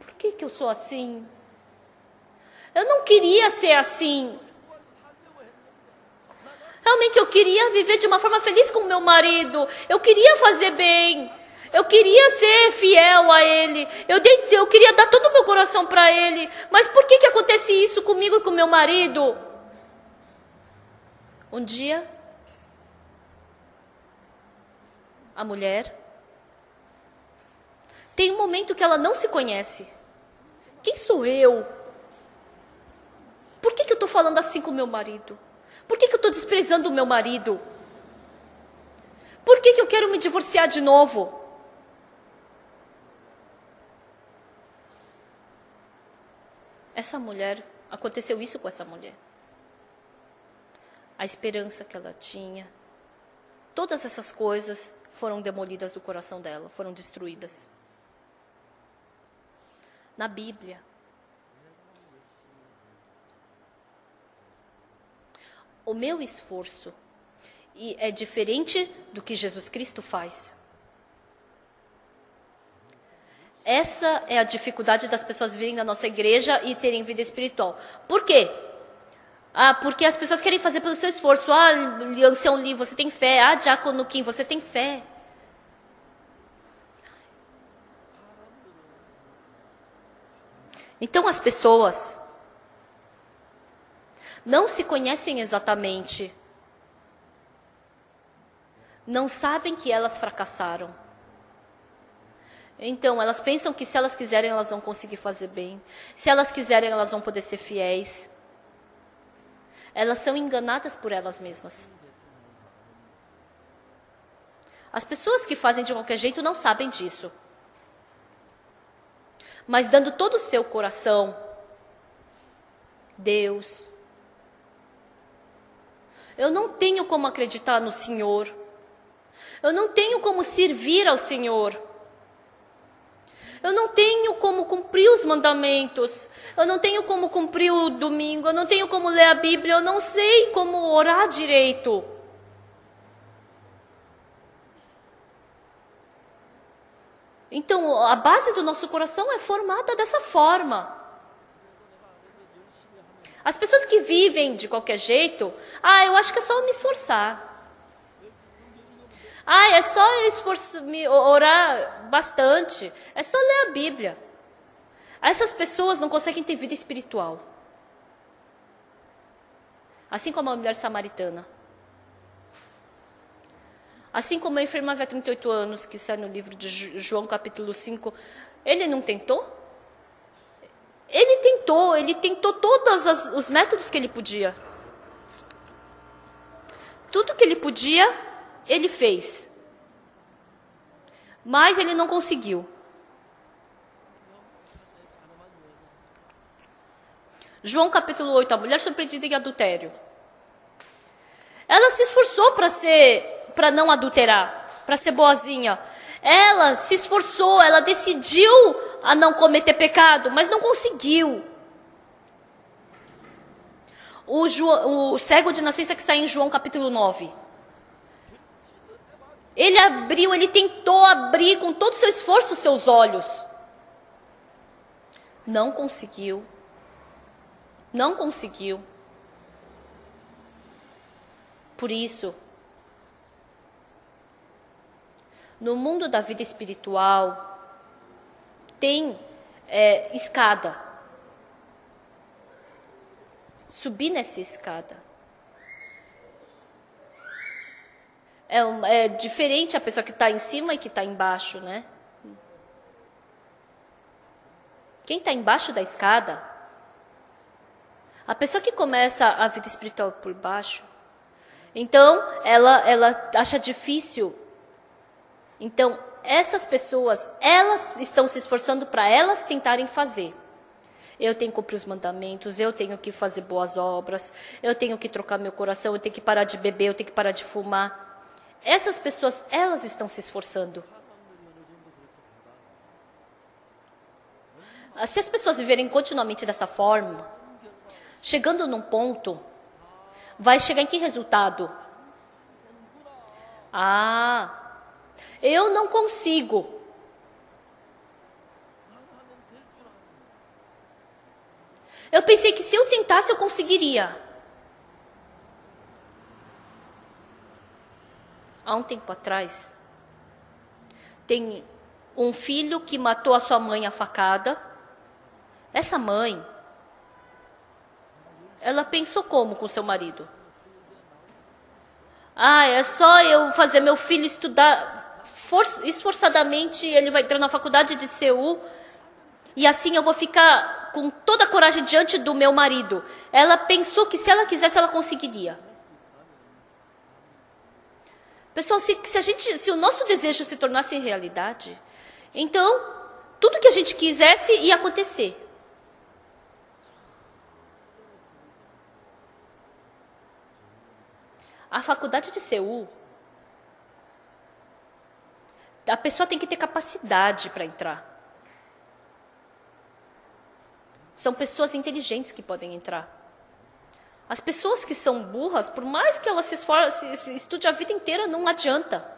Por que eu sou assim? Eu não queria ser assim. Realmente eu queria viver de uma forma feliz com o meu marido. Eu queria fazer bem. Eu queria ser fiel a ele. Eu queria dar todo o meu coração para ele. Mas por que acontece isso comigo e com meu marido? Um dia, a mulher tem um momento que ela não se conhece. Quem sou eu? Por que eu estou falando assim com o meu marido? Por que eu estou desprezando o meu marido? Por que eu quero me divorciar de novo? Essa mulher, aconteceu isso com essa mulher. A esperança que ela tinha, todas essas coisas foram demolidas do coração dela, foram destruídas. Na Bíblia, o meu esforço é diferente do que Jesus Cristo faz. Essa é a dificuldade das pessoas virem na nossa igreja e terem vida espiritual. Por quê? Porque as pessoas querem fazer pelo seu esforço. Ancião Li, você tem fé. Diácono Kim, você tem fé. Então as pessoas não se conhecem exatamente. Não sabem que elas fracassaram. Então, elas pensam que se elas quiserem, elas vão conseguir fazer bem. Se elas quiserem, elas vão poder ser fiéis. Elas são enganadas por elas mesmas. As pessoas que fazem de qualquer jeito não sabem disso. Mas dando todo o seu coração, Deus, eu não tenho como acreditar no Senhor. Eu não tenho como servir ao Senhor. Eu não tenho como cumprir os mandamentos. Eu não tenho como cumprir o domingo. Eu não tenho como ler a Bíblia. Eu não sei como orar direito. Então, a base do nosso coração é formada dessa forma. As pessoas que vivem de qualquer jeito, eu acho que é só me esforçar. É só me orar bastante. É só ler a Bíblia. Essas pessoas não conseguem ter vida espiritual. Assim como a mulher samaritana. Assim como a enferma havia 38 anos, que sai no livro de João capítulo 5. Ele não tentou? Ele tentou todos os métodos que ele podia. Tudo que ele podia, ele fez. Mas ele não conseguiu. João capítulo 8, a mulher surpreendida em adultério. Ela se esforçou para não adulterar, para ser boazinha. Ela se esforçou, ela decidiu a não cometer pecado, mas não conseguiu. O cego de nascença que sai em João capítulo 9. Ele tentou abrir com todo o seu esforço os seus olhos. Não conseguiu. Não conseguiu. Por isso, no mundo da vida espiritual, tem escada. Subir nessa escada. É diferente a pessoa que está em cima e que está embaixo, né? Quem está embaixo da escada, a pessoa que começa a vida espiritual por baixo, então ela acha difícil. Então, essas pessoas, elas estão se esforçando para elas tentarem fazer. Eu tenho que cumprir os mandamentos, eu tenho que fazer boas obras, eu tenho que trocar meu coração, eu tenho que parar de beber, eu tenho que parar de fumar. Essas pessoas, elas estão se esforçando. Se as pessoas viverem continuamente dessa forma, chegando num ponto, vai chegar em que resultado? Eu não consigo. Eu pensei que se eu tentasse, eu conseguiria. Há um tempo atrás, tem um filho que matou a sua mãe a facada. Essa mãe, ela pensou como com seu marido? É só eu fazer meu filho estudar esforçadamente, ele vai entrar na faculdade de Seul, e assim eu vou ficar com toda a coragem diante do meu marido. Ela pensou que se ela quisesse, ela conseguiria. Pessoal, se o nosso desejo se tornasse realidade, então tudo que a gente quisesse ia acontecer. A faculdade de Seul, a pessoa tem que ter capacidade para entrar. São pessoas inteligentes que podem entrar. As pessoas que são burras, por mais que elas se estude a vida inteira, não adianta.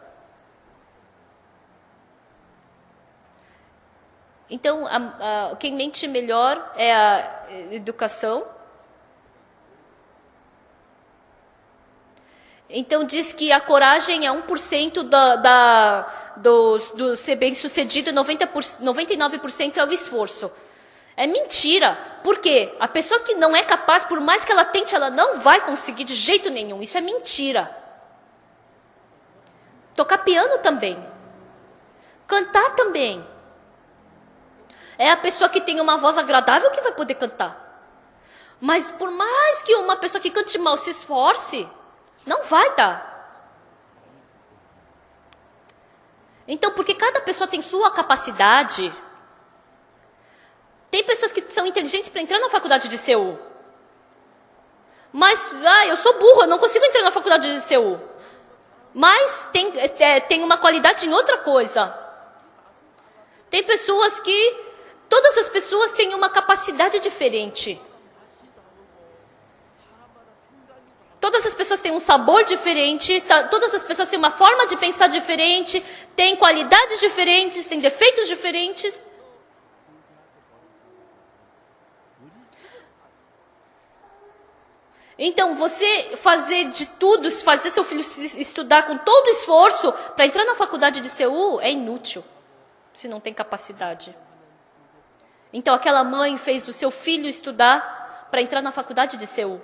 Então, quem mente melhor é a educação. Então, diz que a coragem é 1% do ser bem-sucedido, 99% é o esforço. É mentira. Por quê? A pessoa que não é capaz, por mais que ela tente, ela não vai conseguir de jeito nenhum. Isso é mentira. Tocar piano também. Cantar também. É a pessoa que tem uma voz agradável que vai poder cantar. Mas por mais que uma pessoa que cante mal se esforce, não vai dar. Então, porque cada pessoa tem sua capacidade. Tem pessoas que são inteligentes para entrar na faculdade de CU. Mas, eu sou burra, não consigo entrar na faculdade de CU. Mas tem uma qualidade em outra coisa. Tem pessoas que, todas as pessoas têm uma capacidade diferente. Todas as pessoas têm um sabor diferente, todas as pessoas têm uma forma de pensar diferente, têm qualidades diferentes, têm defeitos diferentes. Então, você fazer de tudo, fazer seu filho estudar com todo esforço para entrar na faculdade de CU é inútil, se não tem capacidade. Então, aquela mãe fez o seu filho estudar para entrar na faculdade de CU.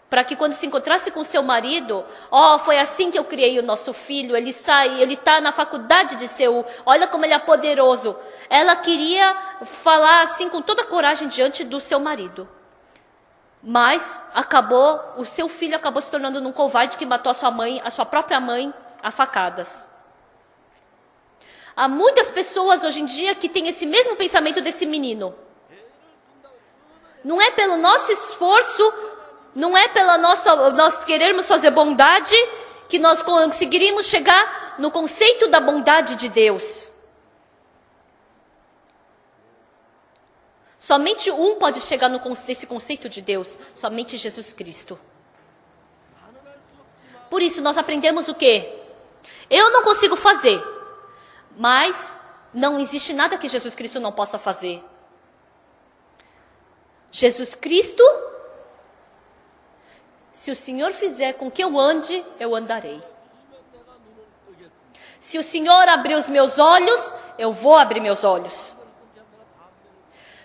Para que quando se encontrasse com seu marido, foi assim que eu criei o nosso filho, ele está na faculdade de CU, olha como ele é poderoso. Ela queria falar assim com toda a coragem diante do seu marido. Mas o seu filho acabou se tornando um covarde que matou a sua própria mãe, a facadas. Há muitas pessoas hoje em dia que têm esse mesmo pensamento desse menino. Não é pelo nosso esforço, não é pela nós querermos fazer bondade que nós conseguiríamos chegar no conceito da bondade de Deus. Somente um pode chegar nesse conceito de Deus, somente Jesus Cristo. Por isso nós aprendemos o quê? Eu não consigo fazer, mas não existe nada que Jesus Cristo não possa fazer. Jesus Cristo, se o Senhor fizer com que eu ande, eu andarei. Se o Senhor abrir os meus olhos, eu vou abrir meus olhos.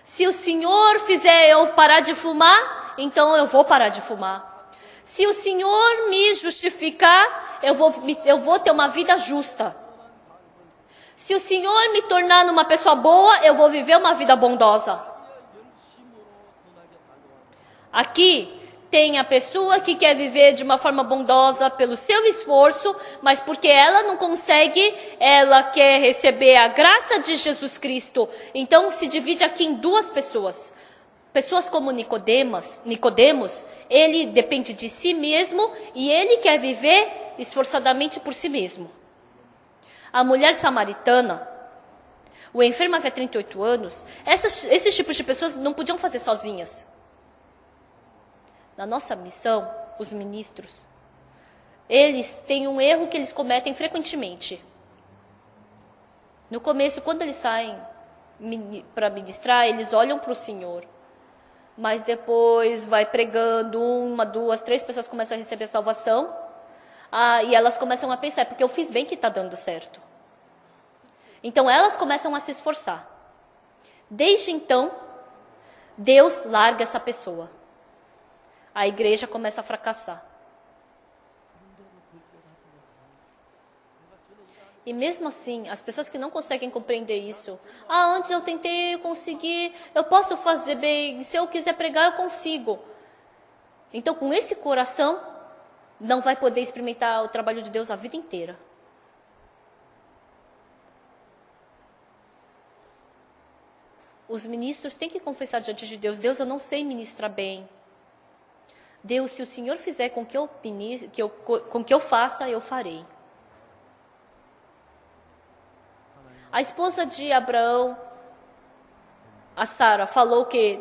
Se o Senhor fizer eu parar de fumar, então eu vou parar de fumar. Se o Senhor me justificar, eu vou ter uma vida justa. Se o Senhor me tornar uma pessoa boa, eu vou viver uma vida bondosa. Aqui tem a pessoa que quer viver de uma forma bondosa pelo seu esforço, mas porque ela não consegue, ela quer receber a graça de Jesus Cristo. Então se divide aqui em duas pessoas. Pessoas como Nicodemos, ele depende de si mesmo e ele quer viver esforçadamente por si mesmo. A mulher samaritana, o enfermo havia 38 anos, esses tipos de pessoas não podiam fazer sozinhas. Na nossa missão, os ministros, eles têm um erro que eles cometem frequentemente. No começo, quando eles saem para ministrar, eles olham para o Senhor. Mas depois vai pregando, 1, 2, 3 pessoas começam a receber a salvação. E elas começam a pensar, é porque eu fiz bem que está dando certo. Então elas começam a se esforçar. Desde então, Deus larga essa pessoa. A igreja começa a fracassar. E mesmo assim, as pessoas que não conseguem compreender isso, antes eu tentei conseguir, eu posso fazer bem, se eu quiser pregar, eu consigo. Então, com esse coração, não vai poder experimentar o trabalho de Deus a vida inteira. Os ministros têm que confessar diante de Deus, Deus, eu não sei ministrar bem. Deus, se o Senhor fizer com que eu faça, eu farei. A esposa de Abraão, a Sara, falou que,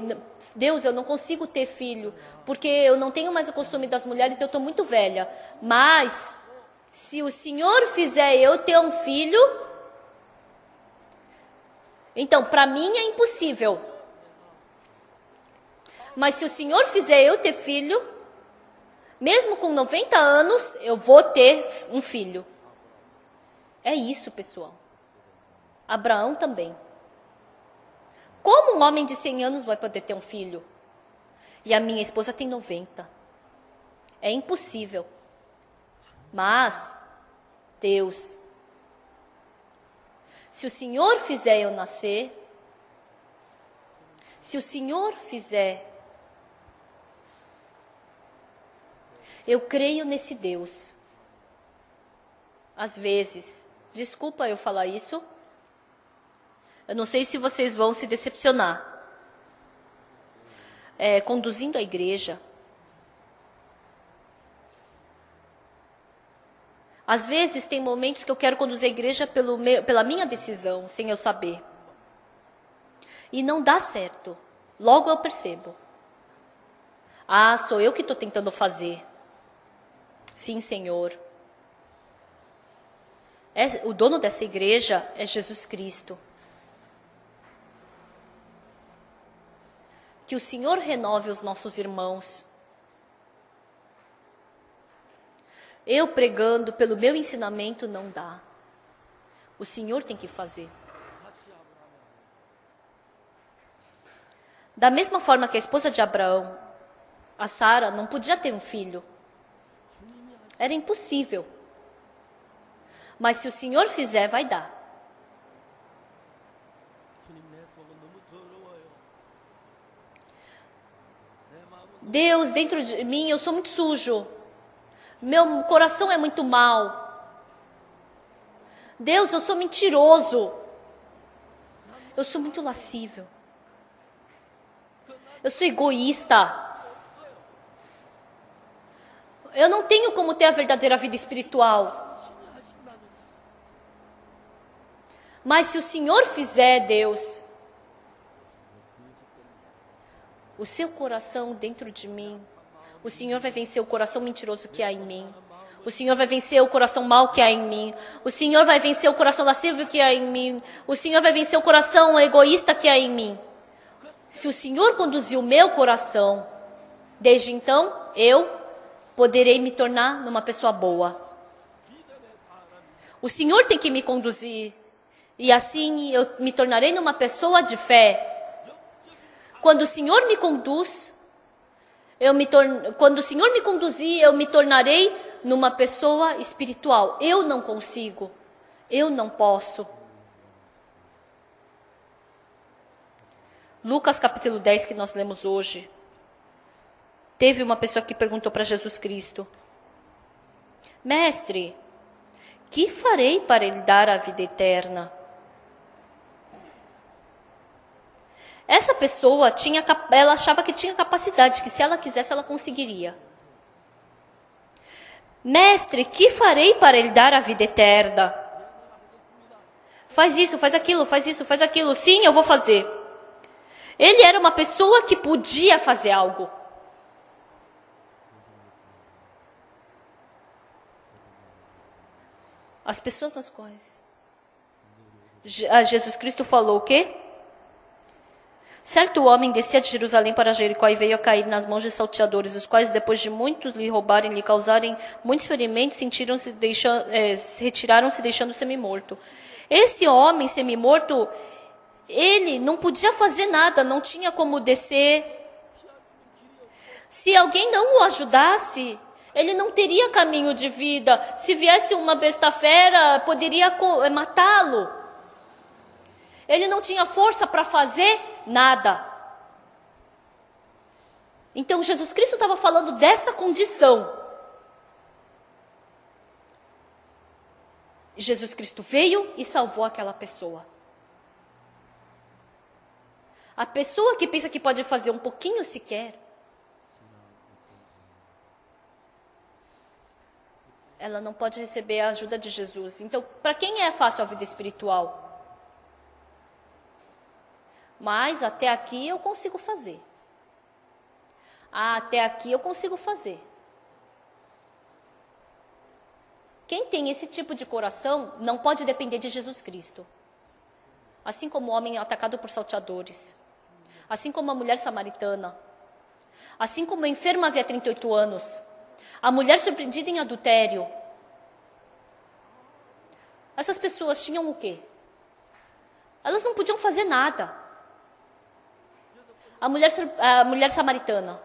Deus, eu não consigo ter filho, porque eu não tenho mais o costume das mulheres, eu estou muito velha. Mas, se o Senhor fizer eu ter um filho, então, para mim é impossível. Mas se o Senhor fizer eu ter filho, mesmo com 90 anos, eu vou ter um filho. É isso, pessoal. Abraão também. Como um homem de 100 anos vai poder ter um filho? E a minha esposa tem 90. É impossível. Mas, Deus. Se o Senhor fizer eu nascer, se o Senhor fizer, eu creio nesse Deus. Às vezes, desculpa eu falar isso, eu não sei se vocês vão se decepcionar. Conduzindo a igreja, às vezes tem momentos que eu quero conduzir a igreja pela minha decisão, sem eu saber. E não dá certo. Logo eu percebo. Ah, sou eu que estou tentando fazer. Sim, Senhor. O dono dessa igreja é Jesus Cristo. Que o Senhor renove os nossos irmãos. Eu pregando pelo meu ensinamento não dá. O Senhor tem que fazer. Da mesma forma que a esposa de Abraão, a Sara, não podia ter um filho. Era impossível. Mas se o Senhor fizer, vai dar. Deus, dentro de mim, eu sou muito sujo. Meu coração é muito mau. Deus, eu sou mentiroso. Eu sou muito lascível. Eu sou egoísta. Eu não tenho como ter a verdadeira vida espiritual. Mas se o Senhor fizer, Deus, o seu coração dentro de mim, o Senhor vai vencer o coração mentiroso que há em mim. O Senhor vai vencer o coração mau que há em mim. O Senhor vai vencer o coração lascivo que há em mim. O Senhor vai vencer o coração egoísta que há em mim. Se o Senhor conduzir o meu coração, desde então, eu poderei me tornar numa pessoa boa. O Senhor tem que me conduzir. E assim eu me tornarei numa pessoa de fé. Quando o Senhor me conduz, quando o Senhor me conduzir, eu me tornarei numa pessoa espiritual. Eu não consigo. Eu não posso. Lucas capítulo 10, que nós lemos hoje. Teve uma pessoa que perguntou para Jesus Cristo: Mestre, que farei para lhe dar a vida eterna? Essa pessoa ela achava que tinha capacidade, que se ela quisesse, ela conseguiria. Mestre, que farei para lhe dar a vida eterna? Faz isso, faz aquilo, faz isso, faz aquilo. Sim, eu vou fazer. Ele era uma pessoa que podia fazer algo. As pessoas nas quais Jesus Cristo falou o quê? Certo homem descia de Jerusalém para Jericó e veio a cair nas mãos de salteadores, os quais, depois de muitos lhe roubarem, lhe causarem muitos ferimentos, retiraram-se deixando semi-morto. Esse homem semi-morto, ele não podia fazer nada, não tinha como descer. Se alguém não o ajudasse, ele não teria caminho de vida. Se viesse uma besta fera, poderia matá-lo. Ele não tinha força para fazer nada. Então Jesus Cristo estava falando dessa condição. Jesus Cristo veio e salvou aquela pessoa. A pessoa que pensa que pode fazer um pouquinho sequer, ela não pode receber a ajuda de Jesus. Então, para quem é fácil a vida espiritual? Mas até aqui eu consigo fazer. Até aqui eu consigo fazer. Quem tem esse tipo de coração não pode depender de Jesus Cristo. Assim como o homem atacado por salteadores. Assim como a mulher samaritana. Assim como a enferma havia 38 anos. A mulher surpreendida em adultério. Essas pessoas tinham o quê? Elas não podiam fazer nada. A mulher samaritana.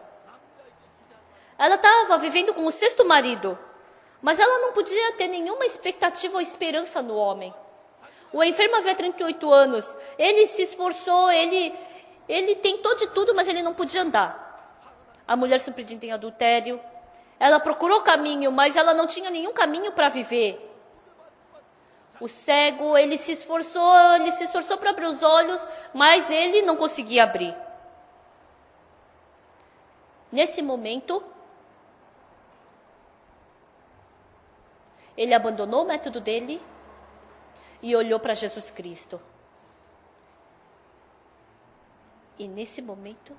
Ela estava vivendo com o sexto marido. Mas ela não podia ter nenhuma expectativa ou esperança no homem. O enfermo havia 38 anos. Ele se esforçou, ele tentou de tudo, mas ele não podia andar. A mulher surpreendida em adultério. Ela procurou caminho, mas ela não tinha nenhum caminho para viver. O cego, ele se esforçou para abrir os olhos, mas ele não conseguia abrir. Nesse momento, ele abandonou o método dele e olhou para Jesus Cristo. E nesse momento,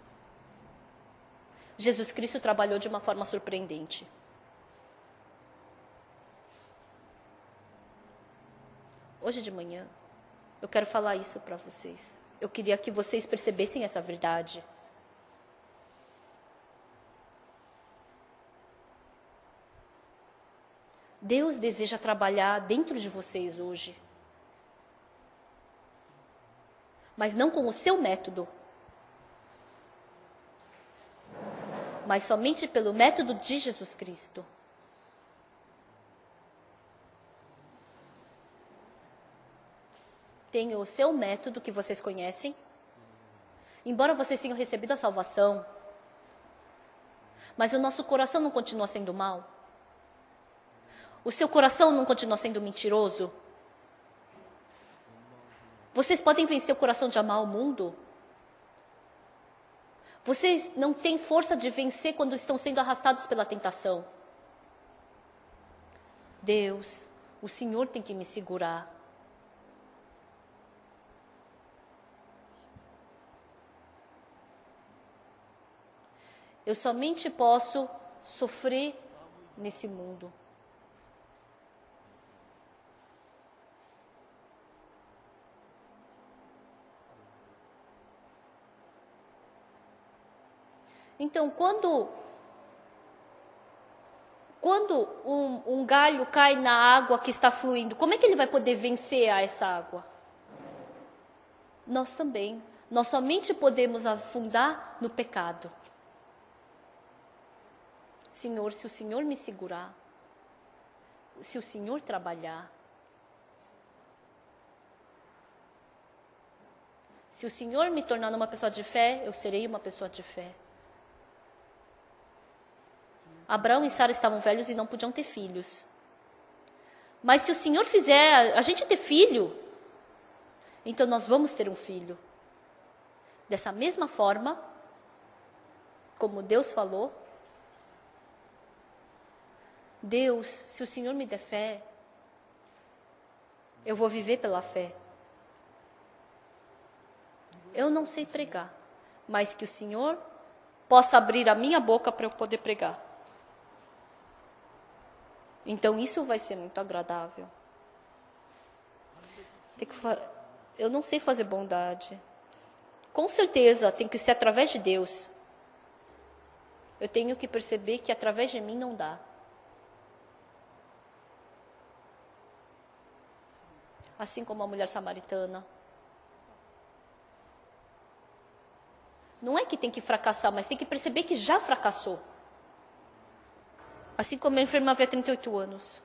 Jesus Cristo trabalhou de uma forma surpreendente. Hoje de manhã, eu quero falar isso para vocês. Eu queria que vocês percebessem essa verdade. Deus deseja trabalhar dentro de vocês hoje. Mas não com o seu método. Mas somente pelo método de Jesus Cristo. Tem o seu método que vocês conhecem. Embora vocês tenham recebido a salvação, mas o nosso coração não continua sendo mau. O seu coração não continua sendo mentiroso. Vocês podem vencer o coração de amar o mundo. Vocês não têm força de vencer quando estão sendo arrastados pela tentação. Deus, o Senhor tem que me segurar. Eu somente posso sofrer nesse mundo. Então, quando um galho cai na água que está fluindo, como é que ele vai poder vencer a essa água? Nós também. Nós somente podemos afundar no pecado. Senhor, se o Senhor me segurar, se o Senhor trabalhar, se o Senhor me tornar uma pessoa de fé, eu serei uma pessoa de fé. Abraão e Sara estavam velhos e não podiam ter filhos. Mas se o Senhor fizer a gente ter filho, então nós vamos ter um filho. Dessa mesma forma, como Deus falou, Deus, se o Senhor me der fé, eu vou viver pela fé. Eu não sei pregar, mas que o Senhor possa abrir a minha boca para eu poder pregar. Então isso vai ser muito agradável. Eu não sei fazer bondade. Com certeza tem que ser através de Deus. Eu tenho que perceber que através de mim não dá. Assim como a mulher samaritana. Não é que tem que fracassar, mas tem que perceber que já fracassou. Assim como a enferma havia 38 anos.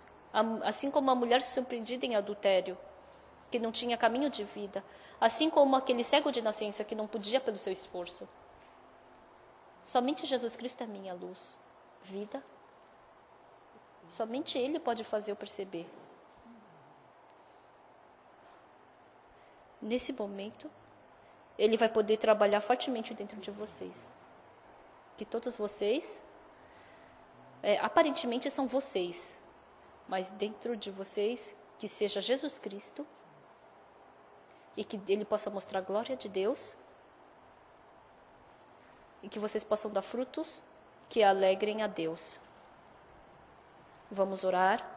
Assim como a mulher surpreendida em adultério, que não tinha caminho de vida. Assim como aquele cego de nascença que não podia pelo seu esforço. Somente Jesus Cristo é minha luz, vida. Somente Ele pode fazer eu perceber. Nesse momento, Ele vai poder trabalhar fortemente dentro de vocês. Que todos vocês, aparentemente são vocês, mas dentro de vocês, que seja Jesus Cristo, e que Ele possa mostrar a glória de Deus, e que vocês possam dar frutos que alegrem a Deus. Vamos orar.